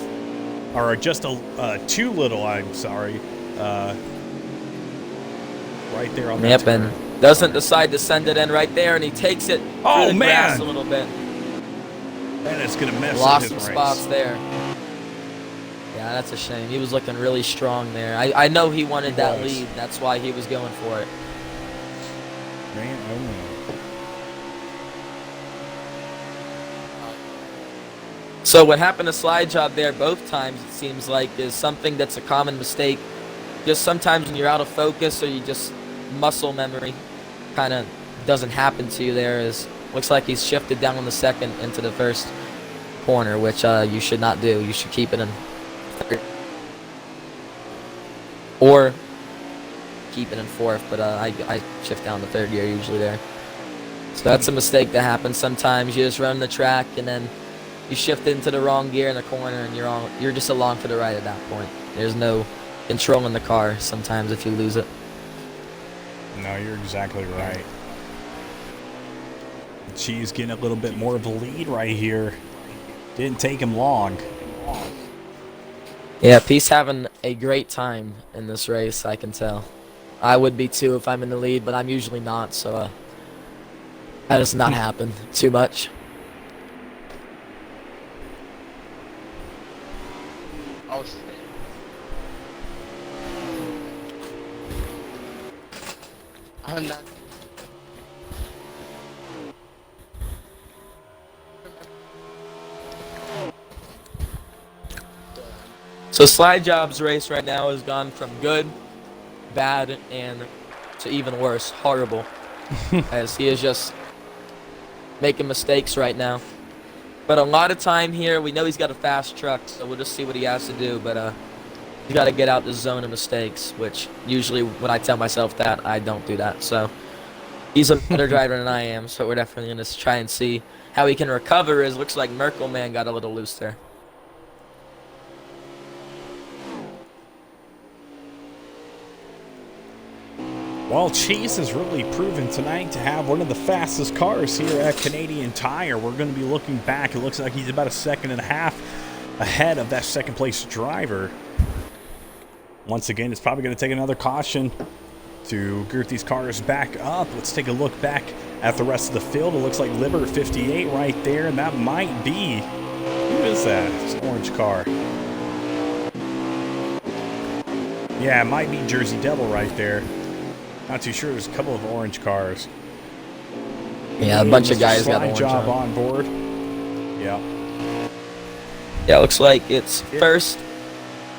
or just too little, I'm sorry. Right there on that Yep, turn. and doesn't decide to send it in right there, and he takes it Oh, through the grass man. a little bit. And it's going to mess up Lost his some race. spots there. Yeah, that's a shame. He was looking really strong there. I know he wanted that was. lead. That's why he was going for it. Man, oh, man. So what happened to Slide Job there both times, it seems like, is something that's a common mistake. Just sometimes when you're out of focus or you just muscle memory kind of doesn't happen to you there. Looks like he's shifted down in the second into the first corner, which you should not do. You should keep it in third. Or keep it in fourth, but I shift down to third gear usually there. So that's a mistake that happens sometimes. You just run the track and then you shift into the wrong gear in the corner and you're just along for the ride at that point. There's no controlling the car sometimes if you lose it. No, you're exactly right. Cheese getting a little bit more of a lead right here. Didn't take him long. Yeah, Peace having a great time in this race, I can tell. I would be too if I'm in the lead, but I'm usually not, so that does not happen too much. Oh shit. I'm not. So Slide Job's race right now has gone from good, bad, and to even worse, horrible. As he is just making mistakes right now. But a lot of time here, we know he's got a fast truck, so we'll just see what he has to do. But he's got to get out the zone of mistakes, which usually when I tell myself that, I don't do that. So he's a better driver than I am, so we're definitely going to try and see how he can recover. As looks like Merkel Man got a little loose there. Well, Chase has really proven tonight to have one of the fastest cars here at Canadian Tire. We're going to be looking back. It looks like he's about a second and a half ahead of that second place driver. Once again, it's probably going to take another caution to girth these cars back up. Let's take a look back at the rest of the field. It looks like Liber 58 right there, and that might be, who is that? It's an orange car. Yeah, it might be Jersey Devil right there. Not too sure. There's a couple of orange cars. Yeah, a bunch of guys got orange job on board. Yeah. Yeah, looks like it's first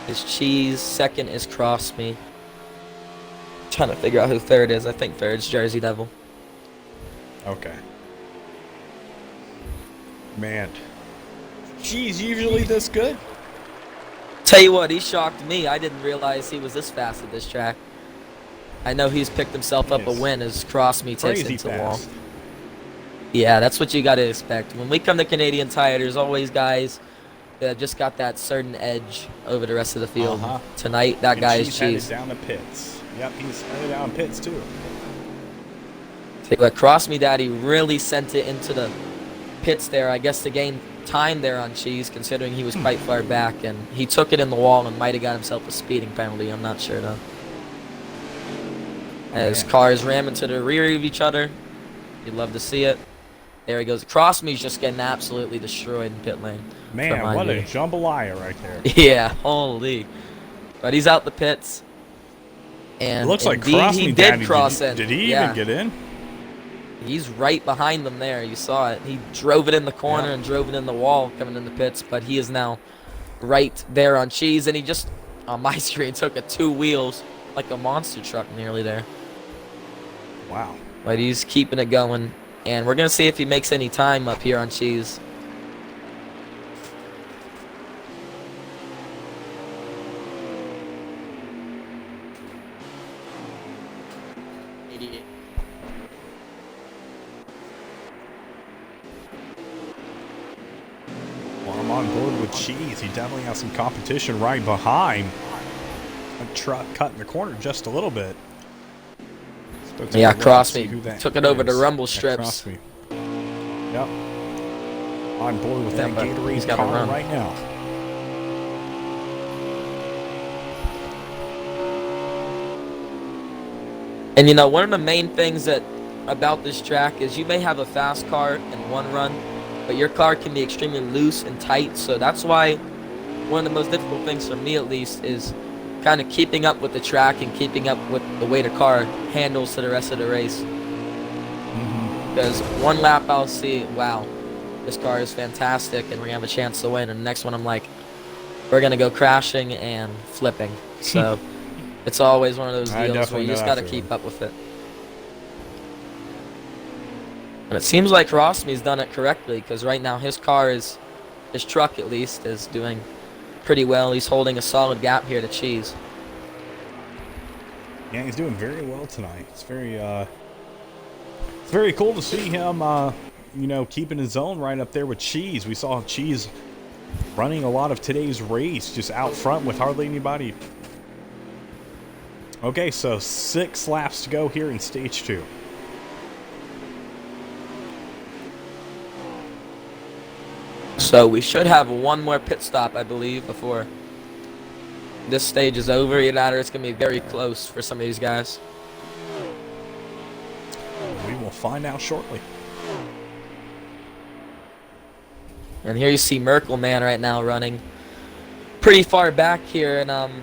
is Cheese, second is Cross Me. Trying to figure out who third is. I think third's Jersey Devil. Okay. Man. Cheese usually this good? Tell you what, he shocked me. I didn't realize he was this fast at this track. I know he's picked himself up a win as Cross Me takes it into the wall. Yeah, that's what you got to expect. When we come to Canadian Tire, there's always guys that just got that certain edge over the rest of the field. Tonight, that guy is Cheese. He's headed down to pits. Yep, he's headed down pits too. But Cross Me Daddy really sent it into the pits there, I guess, to gain time there on Cheese, considering he was quite far back, and he took it in the wall and might have got himself a speeding penalty. I'm not sure though. As cars ram into the rear of each other. You'd love to see it. There he goes. Cross Me's just getting absolutely destroyed in pit lane. Man, what a jambalaya right there. Yeah, holy. But he's out the pits. And it looks like Cross Me did cross in. Did he even get in? He's right behind them there. You saw it. He drove it in the corner and drove it in the wall coming in the pits. But he is now right there on Cheese. And he just, on my screen, took it 2 wheels like a monster truck nearly there. Wow. But he's keeping it going. And we're going to see if he makes any time up here on Cheese. Well, I'm on board with Cheese. He definitely has some competition right behind. A truck cutting the corner just a little bit. Yeah, Cross Me took it over to rumble strips. Yep. On board with that Gatorade car right now. And you know, one of the main things about this track is you may have a fast car in one run, but your car can be extremely loose and tight. So that's why one of the most difficult things for me, at least, is kind of keeping up with the track and keeping up with the way the car handles to the rest of the race. Because one lap I'll see, wow, this car is fantastic and we're going to have a chance to win. And the next one I'm like, we're going to go crashing and flipping. So it's always one of those deals where you just got to keep up with it. And it seems like Cross Me's done it correctly, because right now his truck at least, is doing pretty well. He's holding a solid gap here to Cheese. Yeah, he's doing very well tonight. It's very cool to see him, you know, keeping his own right up there with Cheese. We saw Cheese running a lot of today's race, just out front with hardly anybody. Okay, so 6 laps to go here in stage 2. So we should have one more pit stop, I believe, before this stage is over. Either that or it's going to be very close for some of these guys. We will find out shortly. And here you see Merkel Man right now running pretty far back here. And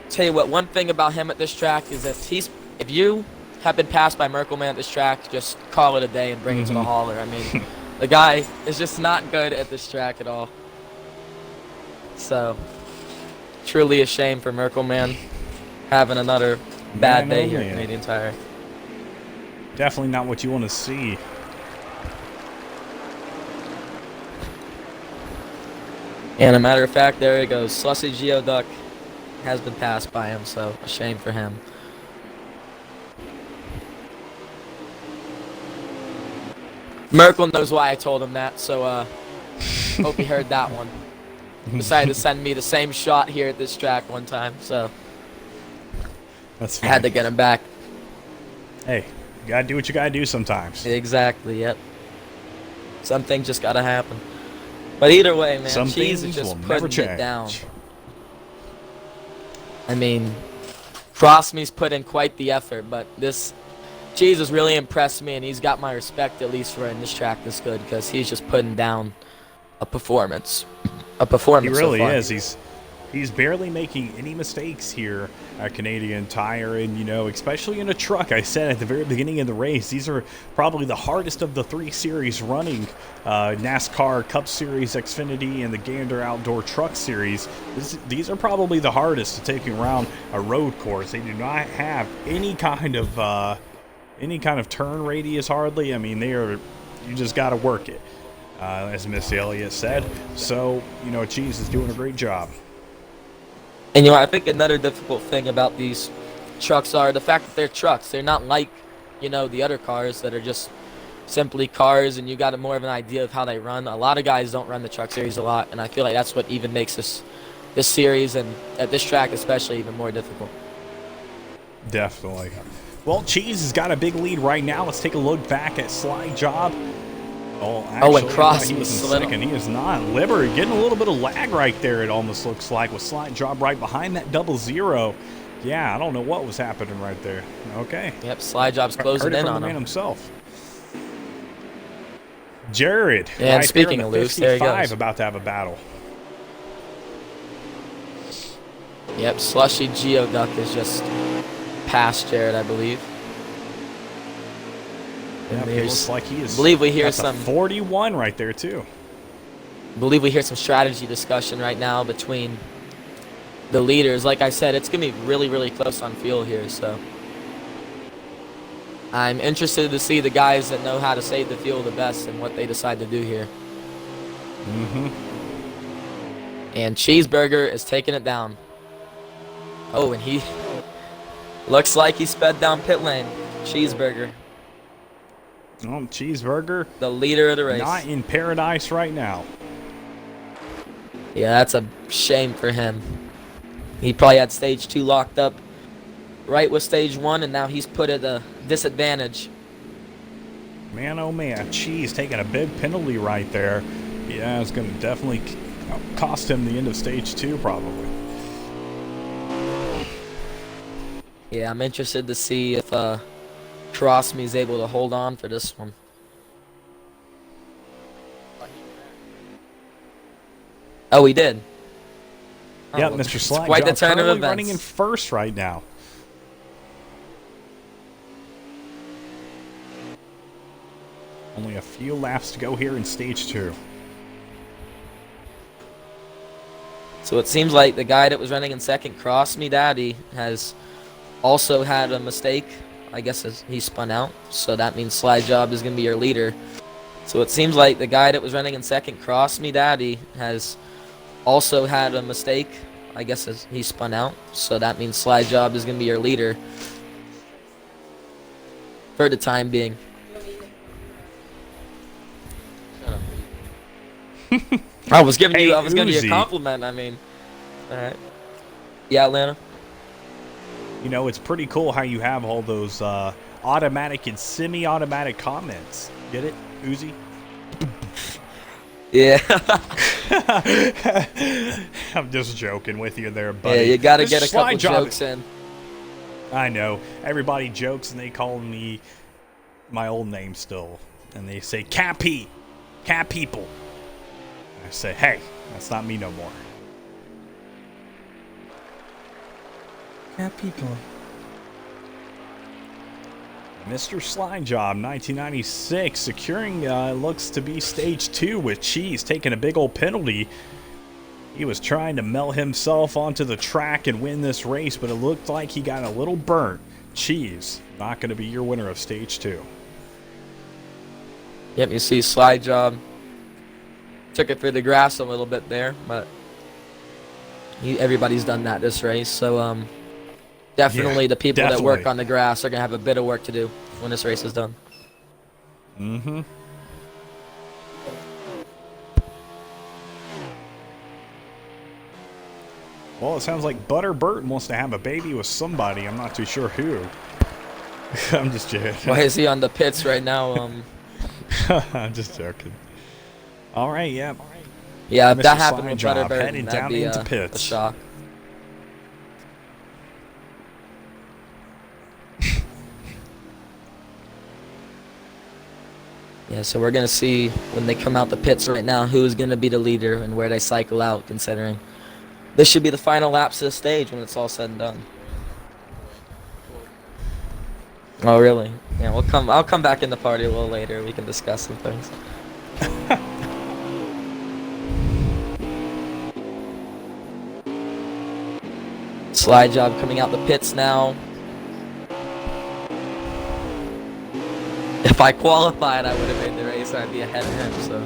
tell you what, one thing about him at this track is if you have been passed by Merkel Man at this track, just call it a day and bring it to the hauler. I mean, the guy is just not good at this track at all. So, truly a shame for Merkel Man having another bad day here at Canadian Tire. Definitely not what you want to see. And a matter of fact, there it goes. Slushy Geoduck has been passed by him, so a shame for him. Merkel knows why I told him that, so hope he heard that one. Decided to send me the same shot here at this track one time, so That's I fine. had to get him back. Hey, you gotta do what you gotta do sometimes. Exactly, yep. Some things just gotta happen. But either way, man, Some Cheese things is will just never putting it change. down. I mean, Crossme's put in quite the effort, but this Cheese has really impressed me, and he's got my respect at least for running this track this good, because he's just putting down a performance. A performance. He really so far. is. He's barely making any mistakes here at Canadian Tire, and you know, especially in a truck. I said at the very beginning of the race, these are probably the hardest of the 3 series running NASCAR Cup Series, Xfinity, and the Gander Outdoor Truck Series. These are probably the hardest to take around a road course. They do not have any kind of turn radius hardly. I mean, you just got to work it, as Miss Elliott said. So, you know, Cheese is doing a great job. And you know, I think another difficult thing about these trucks are the fact that they're trucks. They're not like, you know, the other cars that are just simply cars, and you got more of an idea of how they run. A lot of guys don't run the truck series a lot, and I feel like that's what even makes this series, and at this track especially, even more difficult. Definitely. Well, Cheese has got a big lead right now. Let's take a look back at Slide Job. And Cross he was in slid second. He is not. Liber getting a little bit of lag right there, it almost looks like, with Slide Job right behind that 00. Yeah, I don't know what was happening right there. Okay. Yep, Slide Job's closing Heard it in from on the man him. himself. Jared. And right speaking there in of the loose, there he 55, goes. about to have a battle. Yep, Slushy Geoduck is just past Jared, I believe. Yeah, it looks like he is. I believe we hear that's a some 41 right there too. strategy discussion right now between the leaders. Like I said, it's gonna be really, really close on fuel here, so I'm interested to see the guys that know how to save the fuel the best and what they decide to do here. And Cheeseburger is taking it down. Oh, and he looks like he sped down pit lane. Cheeseburger, Oh, Cheeseburger, the leader of the race. not in paradise right now. Yeah, that's a shame for him. He probably had stage 2 locked up right with stage 1, and now he's put at a disadvantage. Man, oh man, Cheese taking a big penalty right there. Yeah, it's going to definitely cost him the end of stage 2 probably. Yeah, I'm interested to see if Crossme is able to hold on for this one. Oh, he did. Yeah, Oh, Mr. it's Slide quite the Job turn of currently running events. in first right now. Only a few laps to go here in stage 2. So it seems like the guy that was running in second, Crossme Daddy, has also had a mistake. I guess as he spun out. So that means Slide Job is going to be your leader. So it seems like the guy that was running in second, Crossme Daddy, has also had a mistake. I guess as he spun out. So that means Slide Job is going to be your leader for the time being. I was giving you a compliment. I mean, all right. Yeah, Atlanta. You know, it's pretty cool how you have all those automatic and semi-automatic comments. Get it, Uzi? Yeah. I'm just joking with you there, buddy. Yeah, you got to Mr. get a couple Slide Job- jokes in. I know. Everybody jokes and they call me my old name still. And they say, Cappy. Cat people. I say, hey, that's not me no more. Cat people. Mr. Slide Job, 1996, securing looks to be stage 2 with Cheese taking a big old penalty. He was trying to melt himself onto the track and win this race, but it looked like he got a little burnt. Cheese, not going to be your winner of stage 2. Yep, you see Slide Job took it through the grass a little bit there, but everybody's done that this race, so definitely the people that work on the grass are going to have a bit of work to do when this race is done. Mm-hmm. Well, it sounds like Butter Burton wants to have a baby with somebody. I'm not too sure who. I'm just joking. Why is he on the pits right now? I'm just joking. All right, yeah. Yeah, if Mr. that happened with Slide Butter Job Burton, heading that'd down be into a pits. shock. Yeah, so we're going to see when they come out the pits right now who's going to be the leader and where they cycle out, considering this should be the final laps of the stage when it's all said and done. Oh, really? Yeah, I'll come back in the party a little later. We can discuss some things. Slide Job coming out the pits now. If I qualified, I would have made the race. I'd be ahead of him, so.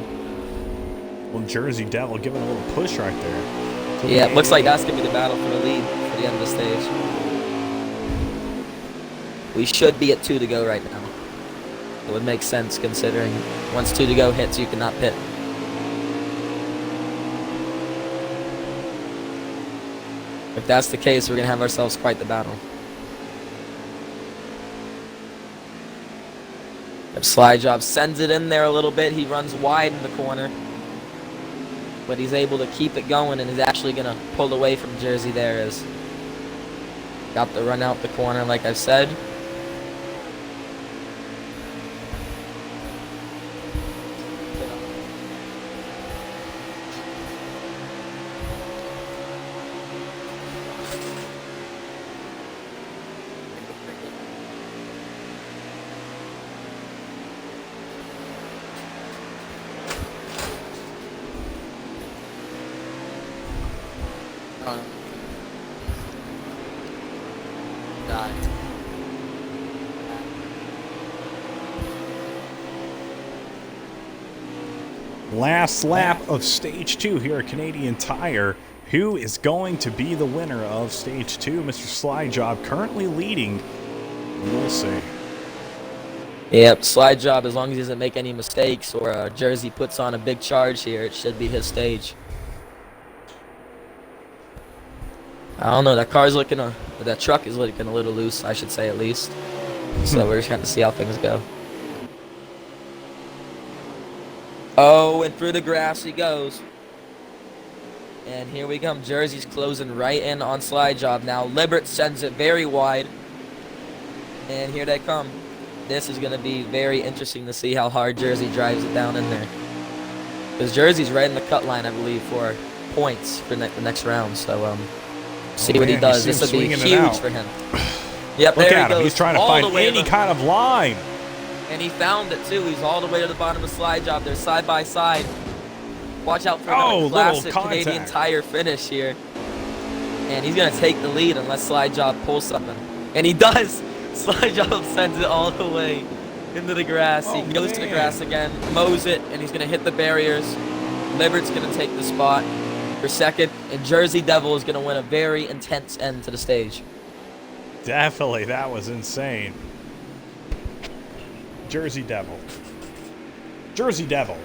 Well, Jersey Devil giving a little push right there. Yeah, it looks like that's going to be the battle for the lead for the end of the stage. We should be at 2 to go right now. It would make sense considering once 2 to go hits, you cannot pit. If that's the case, we're going to have ourselves quite the battle. If Slide Job sends it in there a little bit, he runs wide in the corner. But he's able to keep it going, and he's actually going to pull away from Jersey there as got the run out the corner, like I've said. Last lap of stage 2 here at Canadian Tire. Who is going to be the winner of stage 2? Mr. Slide Job currently leading. We'll see. Yep, Slide Job, as long as he doesn't make any mistakes or Jersey puts on a big charge here, it should be his stage. I don't know, that truck is looking a little loose, I should say at least. So we're just going to see how things go. Oh, and through the grass he goes. And here we come. Jersey's closing right in on Slide Job now. Libert sends it very wide. And here they come. This is going to be very interesting to see how hard Jersey drives it down in there. Because Jersey's right in the cut line, I believe, for points for the next round. So, see what he does. This will be huge for him. Yep, Look there at he goes. him. He's trying to find any kind of line. And he found it, too. He's all the way to the bottom of Slide Job. They're side by side. Watch out for another classic Canadian Tire finish here. And he's going to take the lead unless Slide Job pulls something. And he does. Slide Job sends it all the way into the grass. He goes to the grass again, mows it, and he's going to hit the barriers. Libert's going to take the spot for second. And Jersey Devil is going to win a very intense end to the stage. Definitely. That was insane. Jersey Devil. Jersey Devil.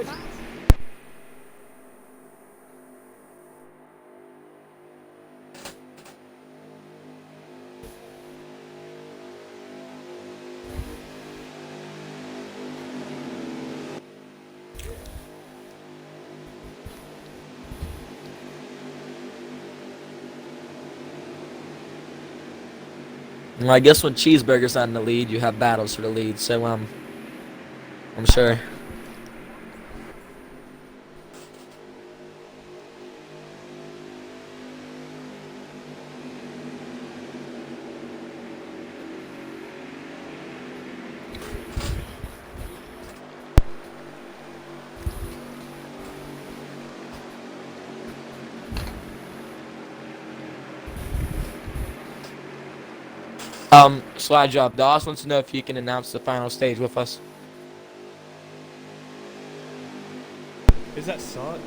Well, I guess when Cheeseburger's not in the lead, you have battles for the lead. So I'm sure. Slide job. Doss wants to know if you can announce the final stage with us. Is that Sut?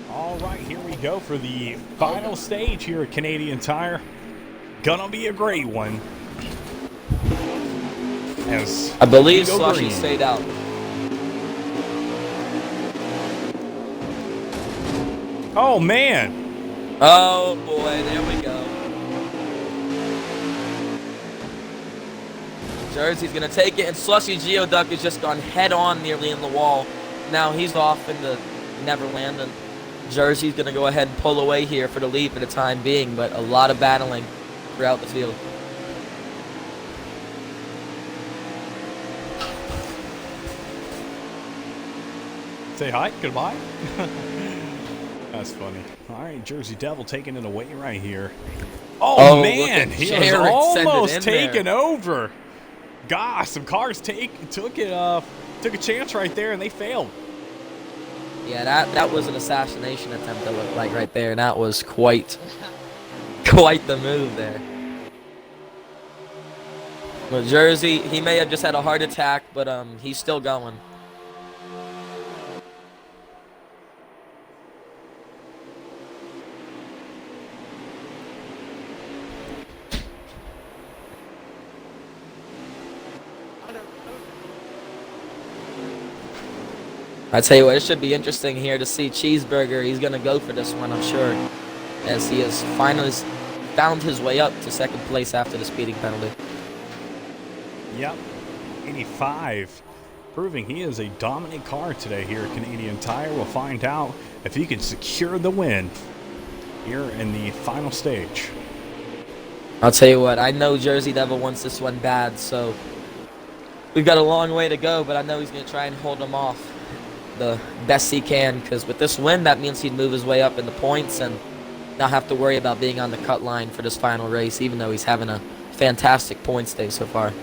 All right, here we go for the final stage here at Canadian Tire. Gonna be a great one. As I believe we go Slushy green. stayed out. Oh man! Oh boy, there we go. Jersey's gonna take it, and Slushy Geoduck has just gone head on nearly in the wall. Now he's off into Neverland, and Jersey's gonna go ahead and pull away here for the lead for the time being, but a lot of battling throughout the field. Say hi, goodbye. That's funny. All right, Jersey Devil taking it away right here. Oh, Oh, man, look at he Jared was send it almost in there. taken over. Gosh, some cars took a chance right there, and they failed. Yeah, that was an assassination attempt. It looked like right there. That was quite the move there. But Jersey, he may have just had a heart attack, but he's still going. I tell you what, it should be interesting here to see Cheeseburger. He's going to go for this one, I'm sure, as he has finally found his way up to second place after the speeding penalty. Yep, 85, proving he is a dominant car today here at Canadian Tire. We'll find out if he can secure the win here in the final stage. I'll tell you what, I know Jersey Devil wants this one bad, so we've got a long way to go, but I know he's going to try and hold him off the best he can, because with this win, that means he'd move his way up in the points and not have to worry about being on the cut line for this final race, even though he's having a fantastic points day so far.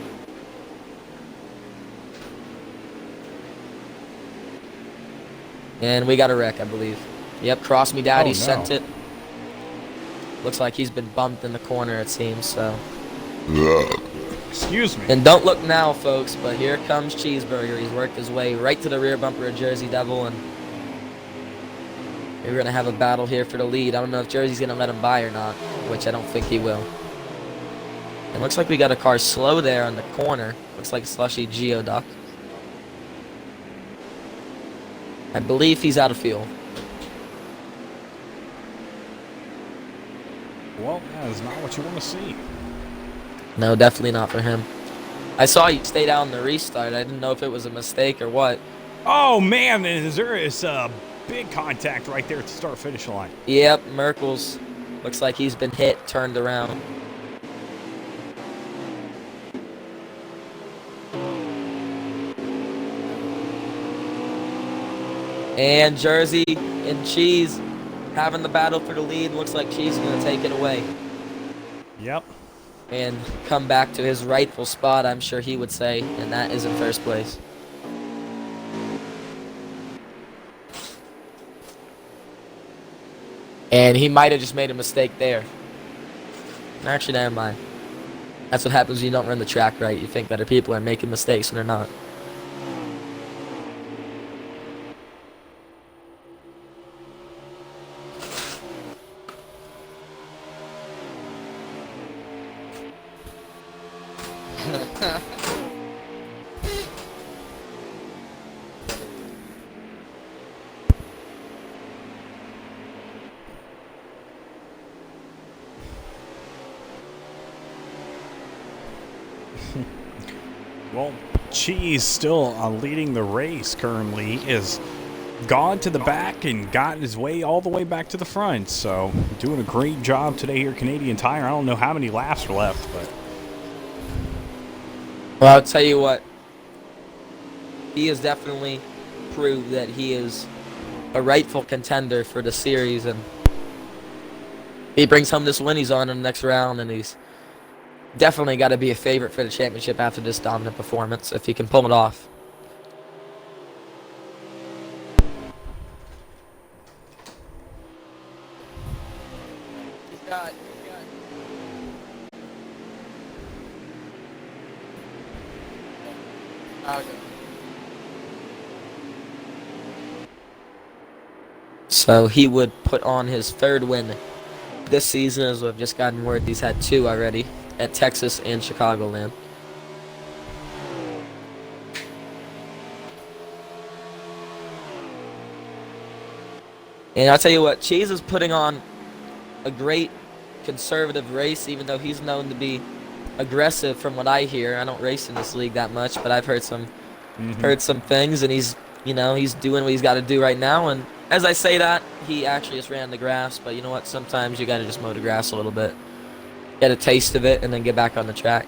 And we got a wreck, I believe. Yep, Cross Me Daddy Oh, no. sent it. Looks like he's been bumped in the corner, it seems, so. Excuse me. And don't look now, folks, but here comes Cheeseburger. He's worked his way right to the rear bumper of Jersey Devil, and we're going to have a battle here for the lead. I don't know if Jersey's going to let him by or not, which I don't think he will. It looks like we got a car slow there on the corner. Looks like Slushy Geoduck. I believe he's out of fuel. Well, that is not what you want to see. No, definitely not for him. I saw he stayed out in the restart. I didn't know if it was a mistake or what. Oh, man, there is a big contact right there at the start-finish line. Yep, Merkel's. Looks like he's been hit, turned around. And Jersey and Cheese having the battle for the lead. Looks like Cheese is going to take it away Yep. and come back to his rightful spot, I'm sure he would say, and that is in first place. And he might have just made a mistake there. Actually, never mind. That's what happens when you don't run the track right. You think that people are making mistakes and they're not. Well, Cheese still leading the race currently, is gone to the back and got his way all the way back to the front. So doing a great job today here at Canadian Tire. I don't know how many laps are left, but Well, I'll tell you what. He has definitely proved that he is a rightful contender for the series, and he brings home this win. He's on in the next round, and he's definitely got to be a favorite for the championship after this dominant performance if he can pull it off. He's got. Okay. So he would put on his third win this season, as we've just gotten word he's had 2 already at Texas and Chicagoland. And I'll tell you what, Cheese is putting on a great conservative race, even though he's known to be aggressive from what I hear. I don't race in this league that much, but I've heard some things, and he's doing what he's got to do right now. And as I say that, he actually just ran the grass, but you know what? Sometimes you got to just mow the grass a little bit, get a taste of it, and then get back on the track.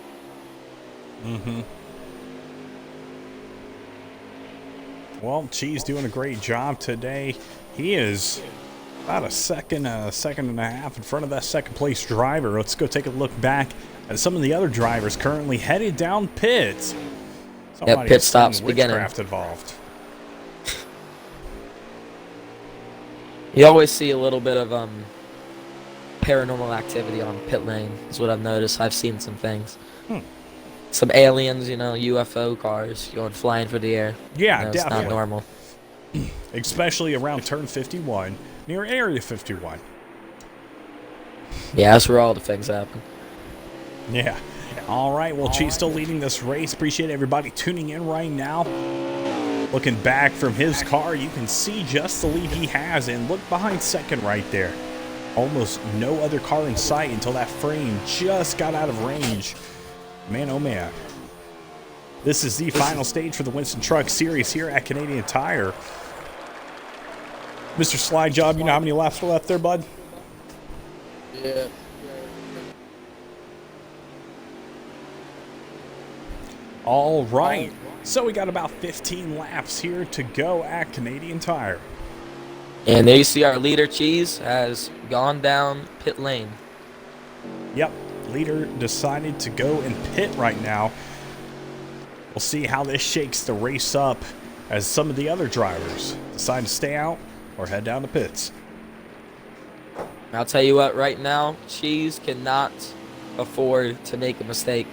well, Cheese doing a great job today. He is about a second and a half in front of that second place driver. Let's go take a look back at some of the other drivers currently headed down pits. Yep, pit stops beginning. Witchcraft involved. You always see a little bit of paranormal activity on pit lane, is what I've noticed. I've seen some things. Some aliens, UFO cars going flying for the air. Yeah, It's definitely. not normal. Especially around turn 51, near Area 51. Yeah, that's where all the things happen. Yeah. All right, well, Cheese still leading this race. Appreciate everybody tuning in right now. Looking back from his car, you can see just the lead he has, and look behind second right there. Almost no other car in sight until that frame just got out of range. Man, oh man. This is the final stage for the Winston Truck Series here at Canadian Tire. Mr. Slide Job, you know how many laps are left there, bud? Yeah. All right. So we got about 15 laps here to go at Canadian Tire. And there you see our leader, Cheese, has gone down pit lane. Yep, leader decided to go and pit right now. We'll see how this shakes the race up as some of the other drivers decide to stay out or head down to pits. I'll tell you what, right now, Cheese cannot afford to make a mistake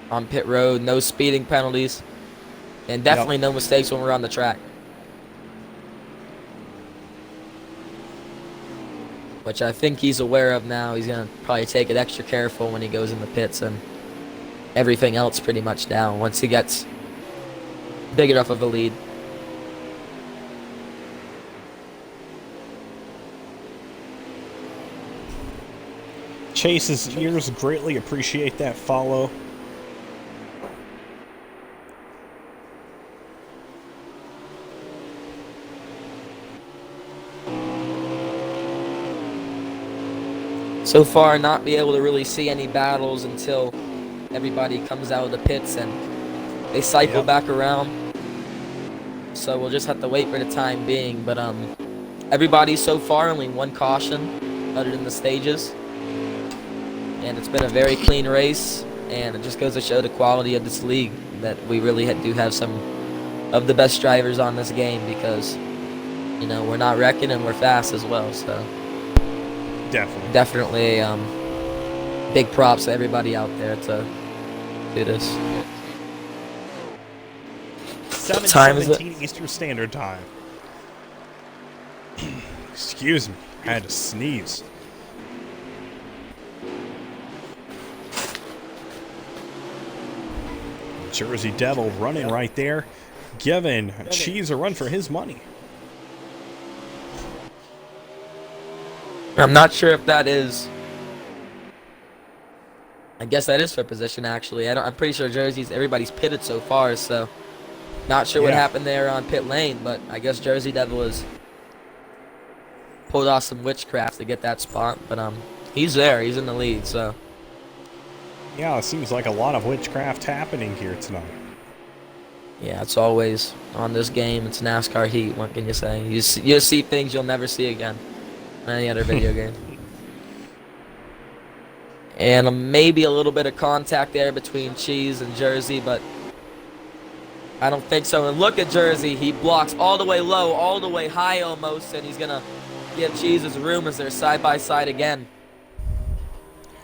on pit road. No speeding penalties, and definitely no mistakes when we're on the track. Which I think he's aware of now. He's going to probably take it extra careful when he goes in the pits, and everything else pretty much down once he gets big enough of a lead. Chase's ears greatly appreciate that follow. So far, not be able to really see any battles until everybody comes out of the pits and they cycle back around. So we'll just have to wait for the time being. But everybody so far only one caution other than the stages. And it's been a very clean race, and it just goes to show the quality of this league that we really do have some of the best drivers on this game, because we're not wrecking and we're fast as well. So definitely big props to everybody out there to do this. 7:17 Eastern Standard Time. Excuse me, I had to sneeze. Jersey Devil running right there, giving Cheese a run for his money. I'm not sure if that is I guess that is for position, actually. I'm pretty sure everybody's pitted so far, so not sure what Yeah. happened there on pit lane, but I guess Jersey Devil has pulled off some witchcraft to get that spot. But he's there. He's in the lead, so. Yeah, it seems like a lot of witchcraft happening here tonight. Yeah, it's always on this game. It's NASCAR heat. What can you say? You see things you'll never see again in any other video game. And maybe a little bit of contact there between Cheese and Jersey, but I don't think so. And look at Jersey. He blocks all the way low, all the way high almost, and he's going to give Cheese his room as they're side by side again.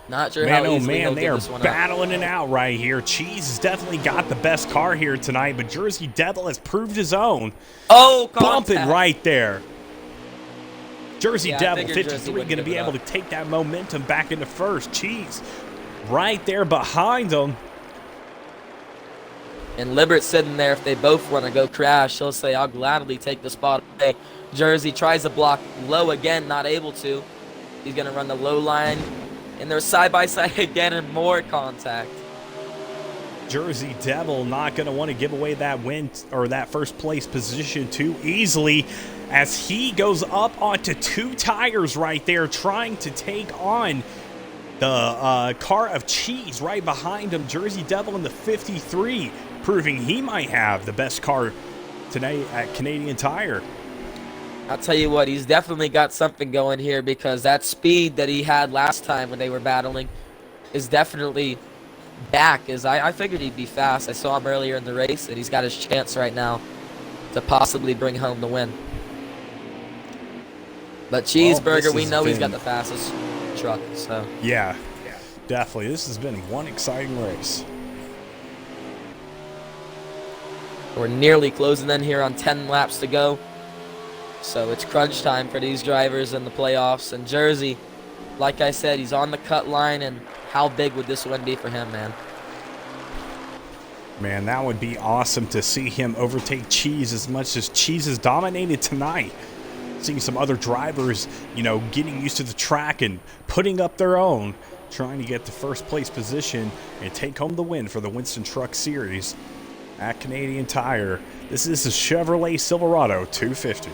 Not sure Man, how oh easily man, he'll they give are this one up. battling it out right here. Cheese has definitely got the best car here tonight, but Jersey Devil has proved his own. Oh, Bumping contact. right there. Jersey Yeah, I Devil, figured Jersey 53, wouldn't going to give be it able to up. take that momentum back into first. Cheese right there behind him. And Libert's sitting there. If they both want to go crash, he'll say, I'll gladly take the spot away. Jersey tries to block low again, not able to. He's going to run the low line. And they're side by side again and more contact. Jersey Devil not going to want to give away that win or that first place position too easily as he goes up onto 2 tires right there trying to take on the car of Cheese right behind him. Jersey Devil in the 53 proving he might have the best car today at Canadian Tire. I'll tell you what, he's definitely got something going here because that speed that he had last time when they were battling is definitely back. I figured he'd be fast. I saw him earlier in the race, and he's got his chance right now to possibly bring home the win. But Cheeseburger, we know he's got the fastest truck, so. Yeah, definitely. This has been one exciting race. We're nearly closing in here on 10 laps to go. So it's crunch time for these drivers in the playoffs. And Jersey, like I said, he's on the cut line, and how big would this win be for him, man? Man, that would be awesome to see him overtake Cheese as much as Cheese has dominated tonight. Seeing some other drivers, you know, getting used to the track and putting up their own, trying to get the first place position and take home the win for the Winston Truck Series at Canadian Tire. This is the Chevrolet Silverado 250.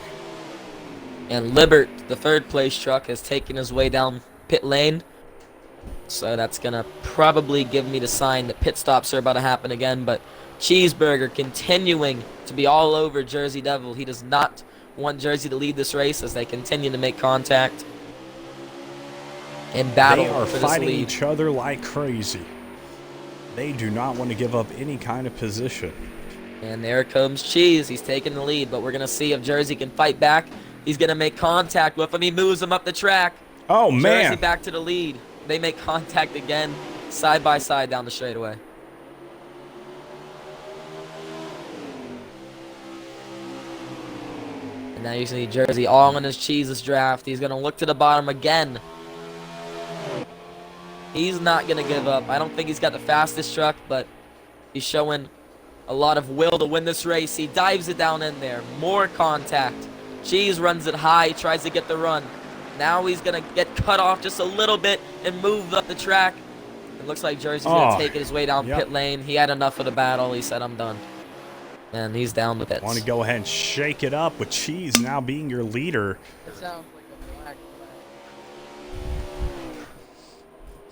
And Libert, the third place truck, has taken his way down pit lane. So that's going to probably give me the sign that pit stops are about to happen again. But Cheeseburger continuing to be all over Jersey Devil. He does not want Jersey to lead this race as they continue to make contact and battle They are for this fighting lead. each other like crazy. They do not want to give up any kind of position. And there comes Cheese. He's taking the lead, but we're going to see if Jersey can fight back. He's going to make contact with him. He moves him up the track. Oh, Jersey man. back to the lead. They make contact again, side by side down the straightaway. And now you see Jersey all in his Cheese's draft. He's going to look to the bottom again. He's not going to give up. I don't think he's got the fastest truck, but he's showing a lot of will to win this race. He dives it down in there. More contact. Cheese runs it high, tries to get the run. Now he's going to get cut off just a little bit and move up the track. It looks like Jersey's going to take his way down pit lane. He had enough of the battle. He said, I'm done. And he's down the pits. Want to go ahead and shake it up with Cheese now being your leader. It sounds like a black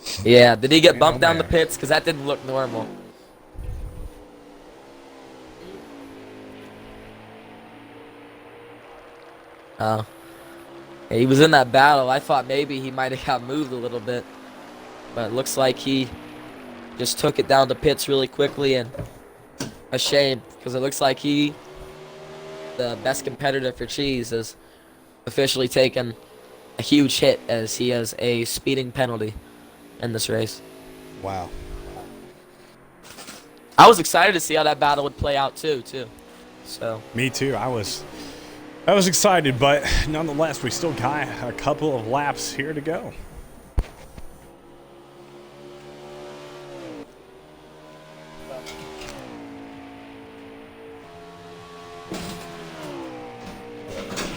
flag. Yeah, did he get Man, bumped oh, down the man. pits? Because that didn't look normal. Oh. Yeah, he was in that battle. I thought maybe he might have got moved a little bit. But it looks like he just took it down the pits really quickly, and a shame because it looks like he, the best competitor for Cheese, has officially taken a huge hit as he has a speeding penalty in this race. Wow. I was excited to see how that battle would play out too. So Me too. I was excited, but nonetheless, we still got a couple of laps here to go.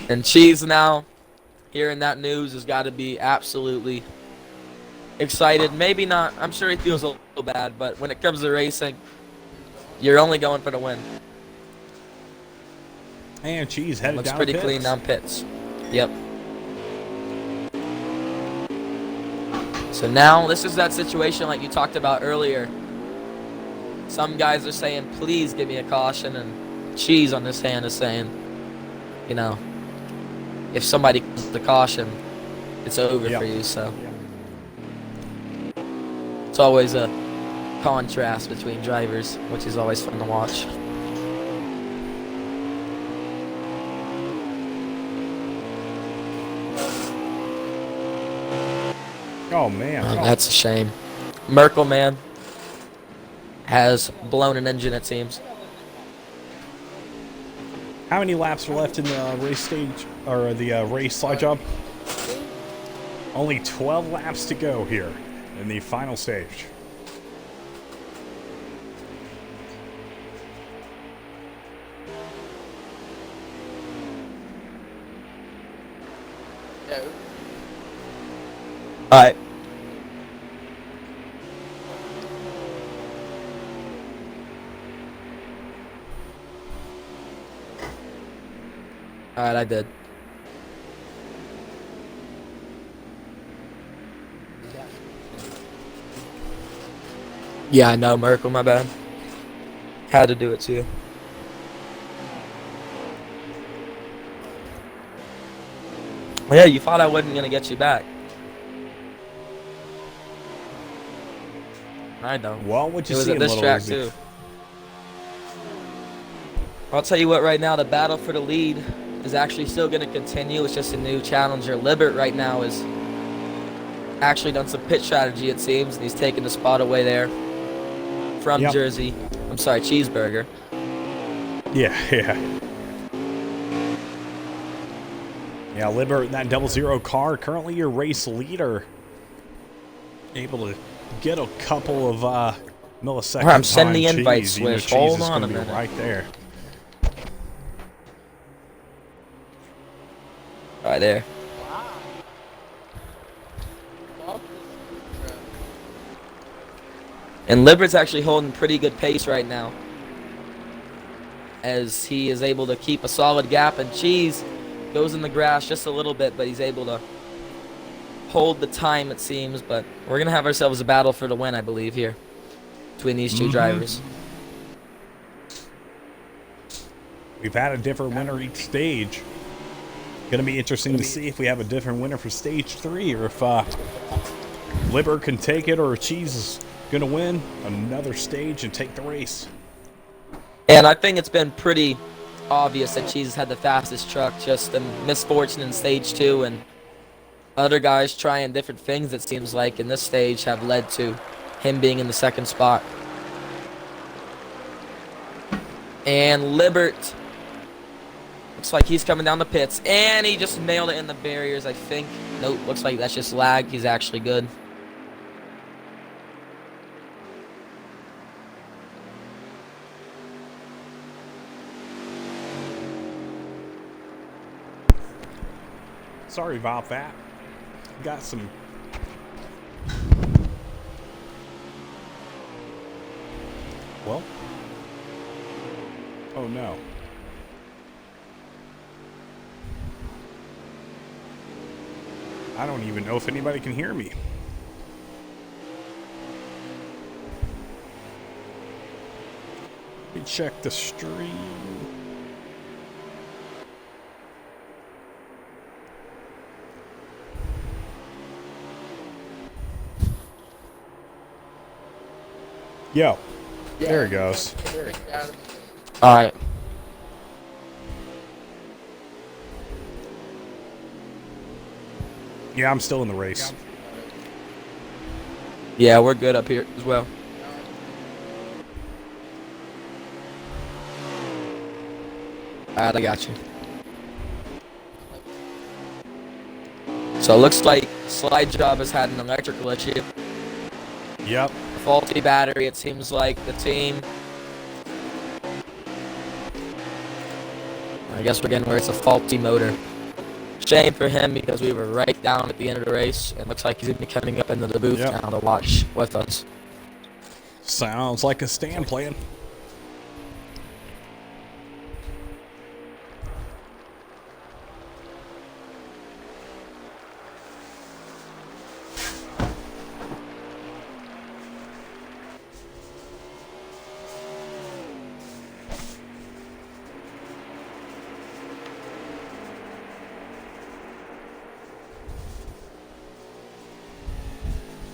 and Cheese now, hearing that news, has got to be absolutely excited. Maybe not. I'm sure he feels a little bad, but when it comes to racing, you're only going for the win. And Cheese headed Looks down pretty pits. clean down pits. Yep. So now this is that situation like you talked about earlier. Some guys are saying, please give me a caution, and Cheese on this hand is saying, you know, if somebody comes with the caution, it's over for you. So it's always a contrast between drivers, which is always fun to watch. Oh, man. That's a shame. Merkel, man, has blown an engine, it seems. How many laps are left in the race stage, or the race slide jump? Only 12 laps to go here in the final stage. Yeah. All right. All right, I did. Yeah, I know, Merkel, my bad. Had to do it to you. Well, yeah, you thought I wasn't going to get you back. I know. Well, what It you was see at in this Little track, Izzy? too. I'll tell you what, right now, the battle for the lead is actually still going to continue. It's just a new challenger. Libert right now is actually done some pit strategy, it seems, and he's taking the spot away there from Jersey. I'm sorry, Cheeseburger. Yeah. Yeah, Libert in that 00 car, currently your race leader. Able to get a couple of milliseconds. I'm sending the on invite Cheese. switch. Cheese Hold is on gonna a be minute. right there. Right there. And Libert's actually holding pretty good pace right now, as he is able to keep a solid gap, and Cheese goes in the grass just a little bit, but he's able to hold the time, it seems. But we're going to have ourselves a battle for the win, I believe, here between these two drivers. We've had a different winner each stage. Going to be interesting to see if we have a different winner for stage 3, or if Libert can take it, or Cheese is going to win another stage and take the race. And I think it's been pretty obvious that Cheese has had the fastest truck. Just the misfortune in stage 2 and other guys trying different things, it seems like, in this stage have led to him being in the second spot. And Libert looks like he's coming down the pits, and he just nailed it in the barriers, I think. Nope, looks like that's just lag. He's actually good. Sorry about that. Got some... Well... Oh no. I don't even know if anybody can hear me. Let me check the stream. Yo, there it goes. All right. Yeah, I'm still in the race. Yeah, we're good up here as well. All right, I got you. So it looks like Slide Job has had an electrical issue. Yep. A faulty battery, it seems like. The team, I guess we're getting where it's a faulty motor. shame for him because we were right down at the end of the race. It looks like he's going to be coming up into the booth Yep. now to watch with us. Sounds like a stand plan.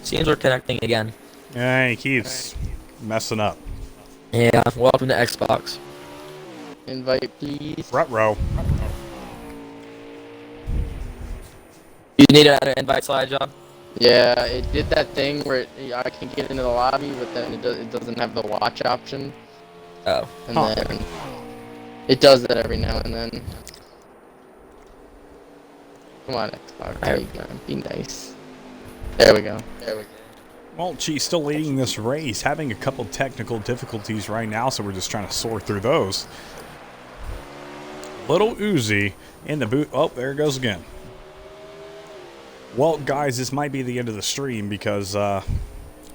Seems we're connecting again. Yeah, he keeps messing up. Yeah, welcome to Xbox. Invite, please. Front row. You need an invite slide, John? Yeah, it did that thing where I can get into the lobby, but then it doesn't have the watch option. Oh. And then it does that every now and then. Come on, Xbox. There you go. Be nice. There we go. There we go. Well, she's still leading this race, having a couple technical difficulties right now, so we're just trying to sort through those. Little Uzi in the boot. Oh, there it goes again. Well, guys, this might be the end of the stream because I'm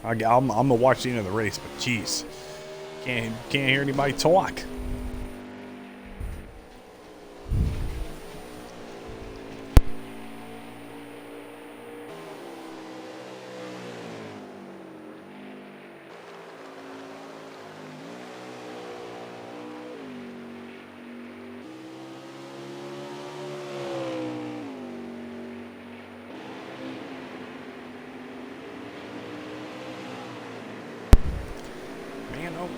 gonna watch the end of the race, but jeez, can't hear anybody talk. Man, oh.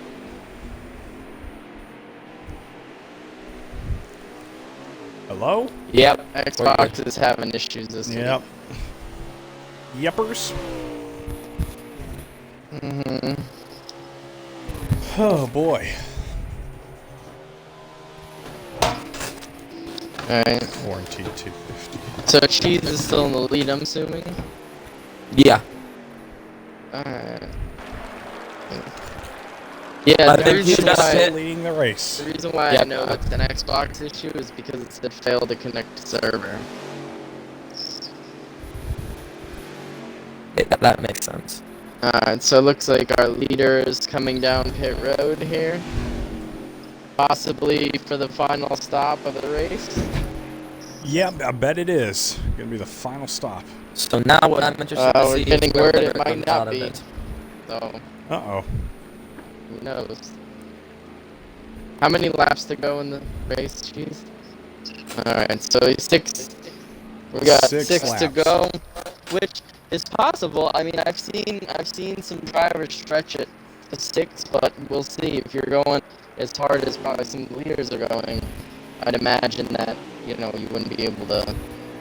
Hello? Yep, Xbox is having issues this week. Yep. Yeppers. Oh boy. Alright. Warranty 250. So Cheese is still in the lead, I'm assuming? Yeah. Alright. Yeah, I the think reason you just why, hit- Leading the race. the reason why I Yep. know it's an Xbox issue is because it said failed to connect to server. Yeah, that makes sense. Alright, so it looks like our leader is coming down pit road here. Possibly for the final stop of the race. Yep, I bet it is. Gonna be the final stop. So now what I'm interested to We're see getting is where word it Liver might comes not out of be. it. So, Uh-oh. who knows? How many laps to go in the race, Cheese? Alright, so he's six. We got Six six to laps. go, which is possible. I mean, I've seen some drivers stretch it to 6, but we'll see. If you're going as hard as probably some leaders are going, I'd imagine that, you know, you wouldn't be able to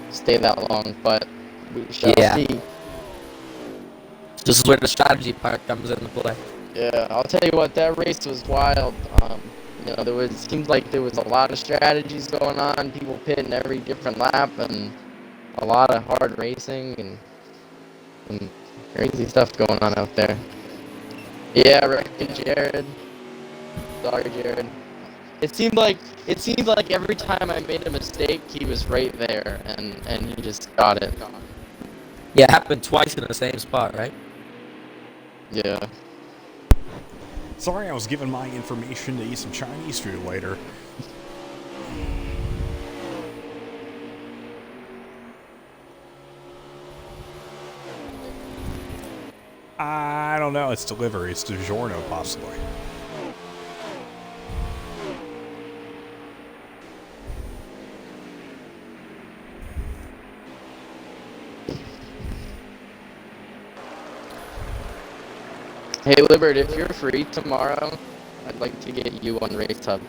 stay that long, but we shall Yeah. see. This is where the strategy part comes into play. Yeah, I'll tell you what, that race was wild. You know, seemed like there was a lot of strategies going on, people pitting every different lap, and a lot of hard racing and some crazy stuff going on out there. Yeah, Rick and Jared. Sorry, Jared. It seemed like every time I made a mistake, he was right there, and he just got it. Yeah, it happened twice in the same spot, right? Yeah. Sorry I was giving my information to eat some Chinese food later. I don't know. It's delivery. It's DiGiorno, possibly. Hey, Libert, if you're free tomorrow, I'd like to get you on Race Hub.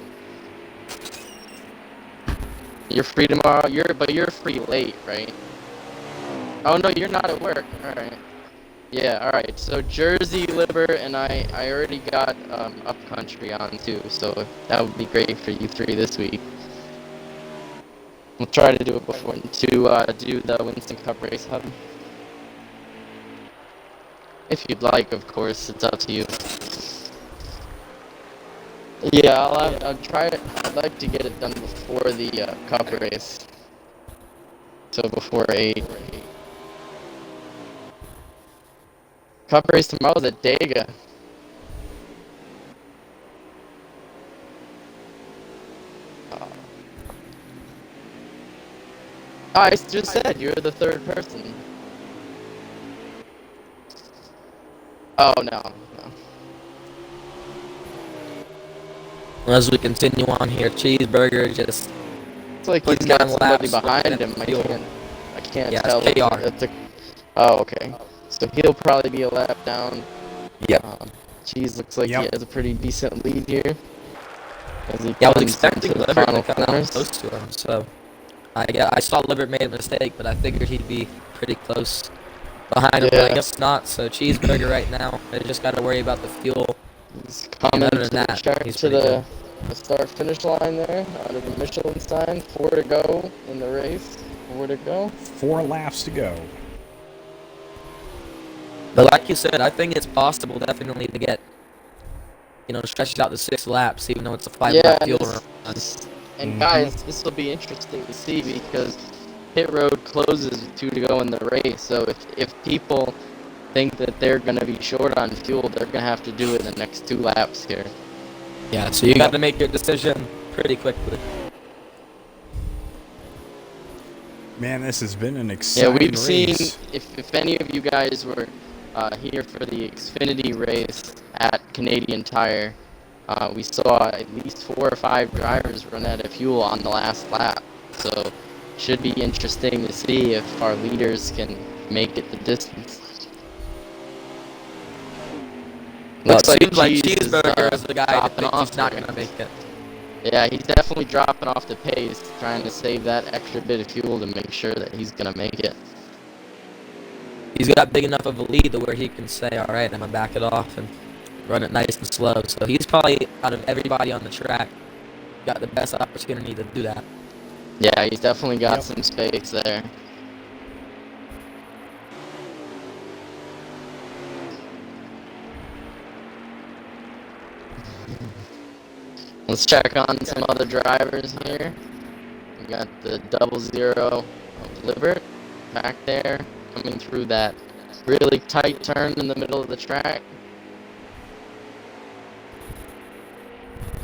You're free tomorrow, but you're free late, right? Oh no, you're not at work. Alright. Yeah, alright. So Jersey, Libert, and I already got Upcountry on too, so that would be great for you three this week. We'll try to do it before to do the Winston Cup Race Hub. If you'd like, of course, it's up to you. Yeah, I'll try it. I'd like to get it done before the cup race. So before 8. Cup race tomorrow's at Dega. I just said you're the third person. Oh, no. As we continue on here, Cheeseburger just... It's like he's Putting got down somebody laps, behind looking him. at the fuel. I can't Yeah, tell. it's KR. Oh, okay. So he'll probably be a lap down. Yep. Cheese looks like Yep. he has a pretty decent lead here. Yeah, I was expecting Liver to final come out corners. close to him, so... I saw Liver made a mistake, but I figured he'd be pretty close behind him, but I Yeah. guess not. So Cheeseburger right now, they just got to worry about the fuel. He's And coming other to than the, that, he's to pretty the start-finish line there, out of the Michelin sign. 4 to go in the race. 4 to go. 4 laps to go. But like you said, I think it's possible definitely to get, stretched out to 6 laps, even though it's a 5-lap and fuel this- run. And guys, this will be interesting to see because pit road closes with 2 to go in the race. So if people think that they're going to be short on fuel, they're going to have to do it in the next 2 laps here. Yeah, so you got to make your decision pretty quickly. Man, this has been an exciting Yeah, we've race. seen, if any of you guys were here for the Xfinity race at Canadian Tire, we saw at least 4 or 5 drivers run out of fuel on the last lap. So, should be interesting to see if our leaders can make it the distance. Well, it seems like Cheese Cheeseburger is the guy that dropping thinks off he's not here. going to make it. Yeah, he's definitely dropping off the pace, trying to save that extra bit of fuel to make sure that he's going to make it. He's got big enough of a lead to where he can say, all right, I'm going to back it off and run it nice and slow. So he's probably, out of everybody on the track, got the best opportunity to do that. Yeah, he's definitely got some space there. Let's check on some other drivers here. We got the 00 of Libert back there, coming through that really tight turn in the middle of the track.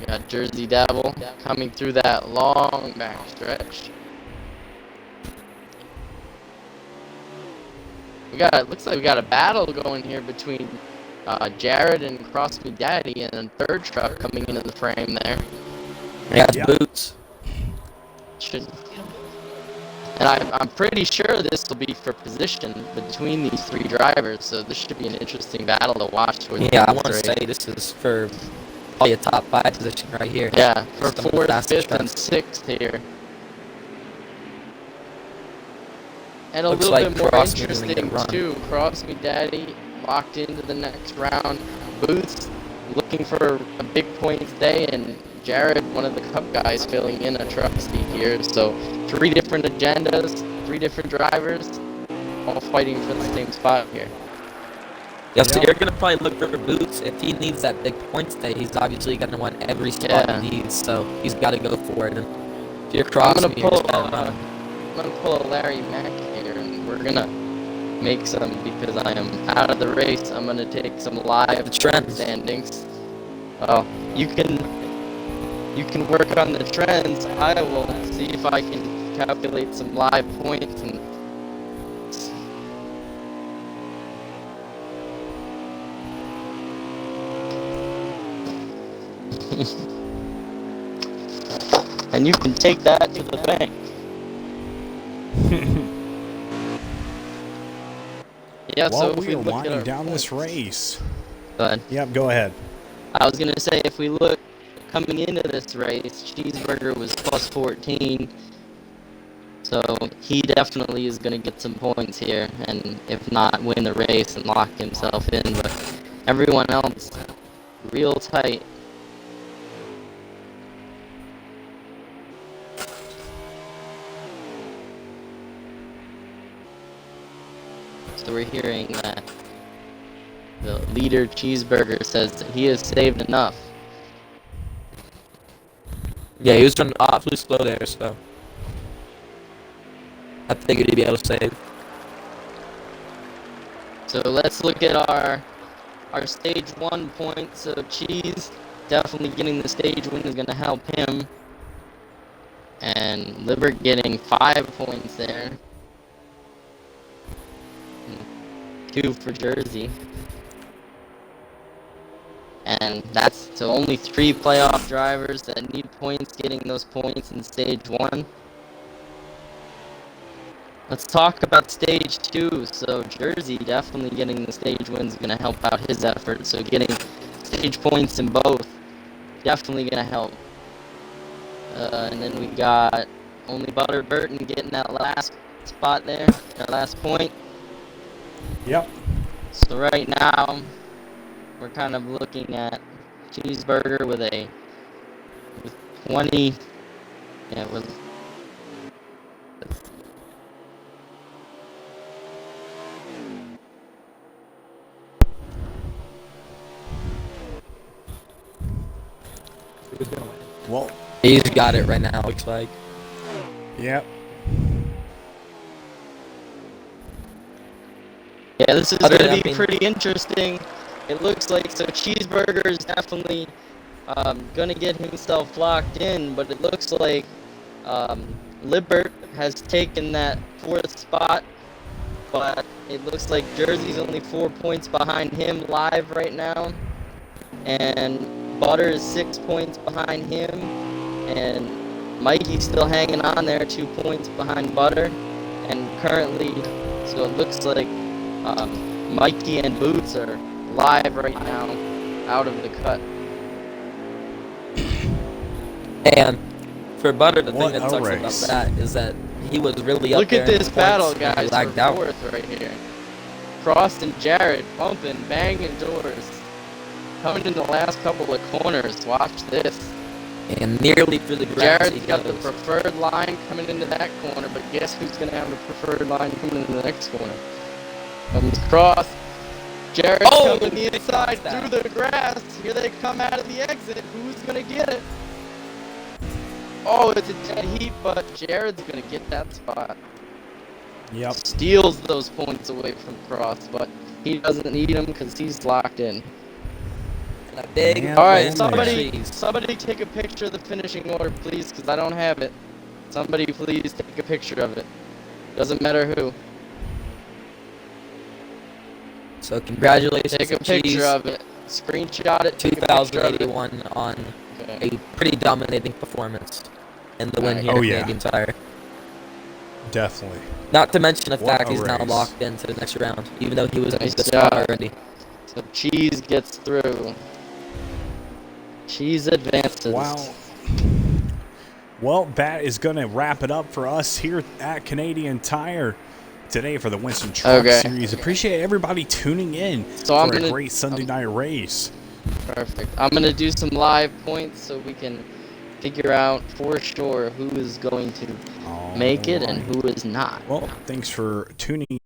We got Jersey Devil coming through that long back stretch. Looks like we got a battle going here between Jared and Cross Me Daddy, and a third truck coming into the frame there. Yeah, it's Boots. And I'm pretty sure this will be for position between these 3 drivers, so this should be an interesting battle to watch. Yeah, I want to say this is for probably a top 5 position right here. Yeah, for Some of the 4th, fastest 5th, and trucks. 6th here. And a Looks little like bit more Cross Me is gonna interesting get run. too. Cross Me Daddy locked into the next round. Boots looking for a big points day, and Jared, one of the Cup guys, filling in a truck seat here. So 3 different agendas, 3 different drivers, all fighting for the same spot here. Yeah, so you're going to probably look for Boots. If he needs that big points day, he's obviously going to want every spot he needs, so he's got to go for it. And if you're Cross Me, you're just gotta run. I'm gonna pull a Larry Mack here, and we're gonna make some, because I am out of the race. I'm gonna take some live The trends. standings. Well, you can work on the trends. I will see if I can calculate some live points and and you can take that to the bank. Yeah, Well, so if we we are look at winding our down this points- race. Go ahead. Yep, go ahead. I was gonna say, if we look coming into this race, Cheeseburger was plus 14, so he definitely is gonna get some points here, and if not, win the race and lock himself in. But everyone else, real tight. So we're hearing that the leader Cheeseburger says that he has saved enough. Yeah, he was running awfully slow there, so. I figured he'd be able to save. So let's look at our stage 1 points. So Cheese definitely getting the stage win is going to help him. And Libert getting 5 points there. 2 for Jersey. And that's so only 3 playoff drivers that need points getting those points in stage 1. Let's talk about stage 2. So Jersey definitely getting the stage win is going to help out his effort. So getting stage points in both definitely going to help. And then we got only Butter Burton getting that last spot there, that last point. Yep. So right now, we're kind of looking at Cheeseburger with 20. Yeah, with Well, He's got it right now, looks like. yep. Yeah, this is Other going than- to be pretty interesting. It looks like so Cheeseburger is definitely going to get himself locked in, but it looks like Libert has taken that 4th spot, but it looks like Jersey's only 4 points behind him live right now, and Butter is 6 points behind him, and Mikey's still hanging on there, 2 points behind Butter, and currently, so it looks like Mikey and Boots are live right now, out of the cut. And for Butter, the What thing that a sucks race. about that is that he was really up Look there at in the this points battle, and he guys, lagged for out. 4th right here. Frost and Jared bumping, banging doors. Coming in the last couple of corners. Watch this. And nearly through the grass he Jared's got the goes. preferred line coming into that corner, but guess who's going to have the preferred line coming into the next corner? Comes Cross. Jared's coming the inside that. through the grass. Here they come out of the exit. Who's going to get it? Oh, it's a dead heat, but Jared's going to get that spot. Yep. Steals those points away from Cross, but he doesn't need them because he's locked in. And a big Man, All right, man. somebody take a picture of the finishing order, please, because I don't have it. Somebody please take a picture of it. Doesn't matter who. So congratulations Take a to picture Cheese. of it. Screenshot it. Take a picture of it. 2081 on Okay. a pretty dominating performance in the win Alright. here Oh, at yeah. Canadian Tire. Definitely. Not to mention the What fact a he's now race. locked into the next round, even though he was in Nice this spot job. already. So Cheese gets through. Cheese advances. Wow. Well, that is going to wrap it up for us here at Canadian Tire today for the Winston Truck Okay. Series. Appreciate everybody tuning in So I'm for a gonna- great Sunday night race. Perfect. I'm gonna do some live points so we can figure out for sure who is going to make it and Alright. who is not. Well, thanks for tuning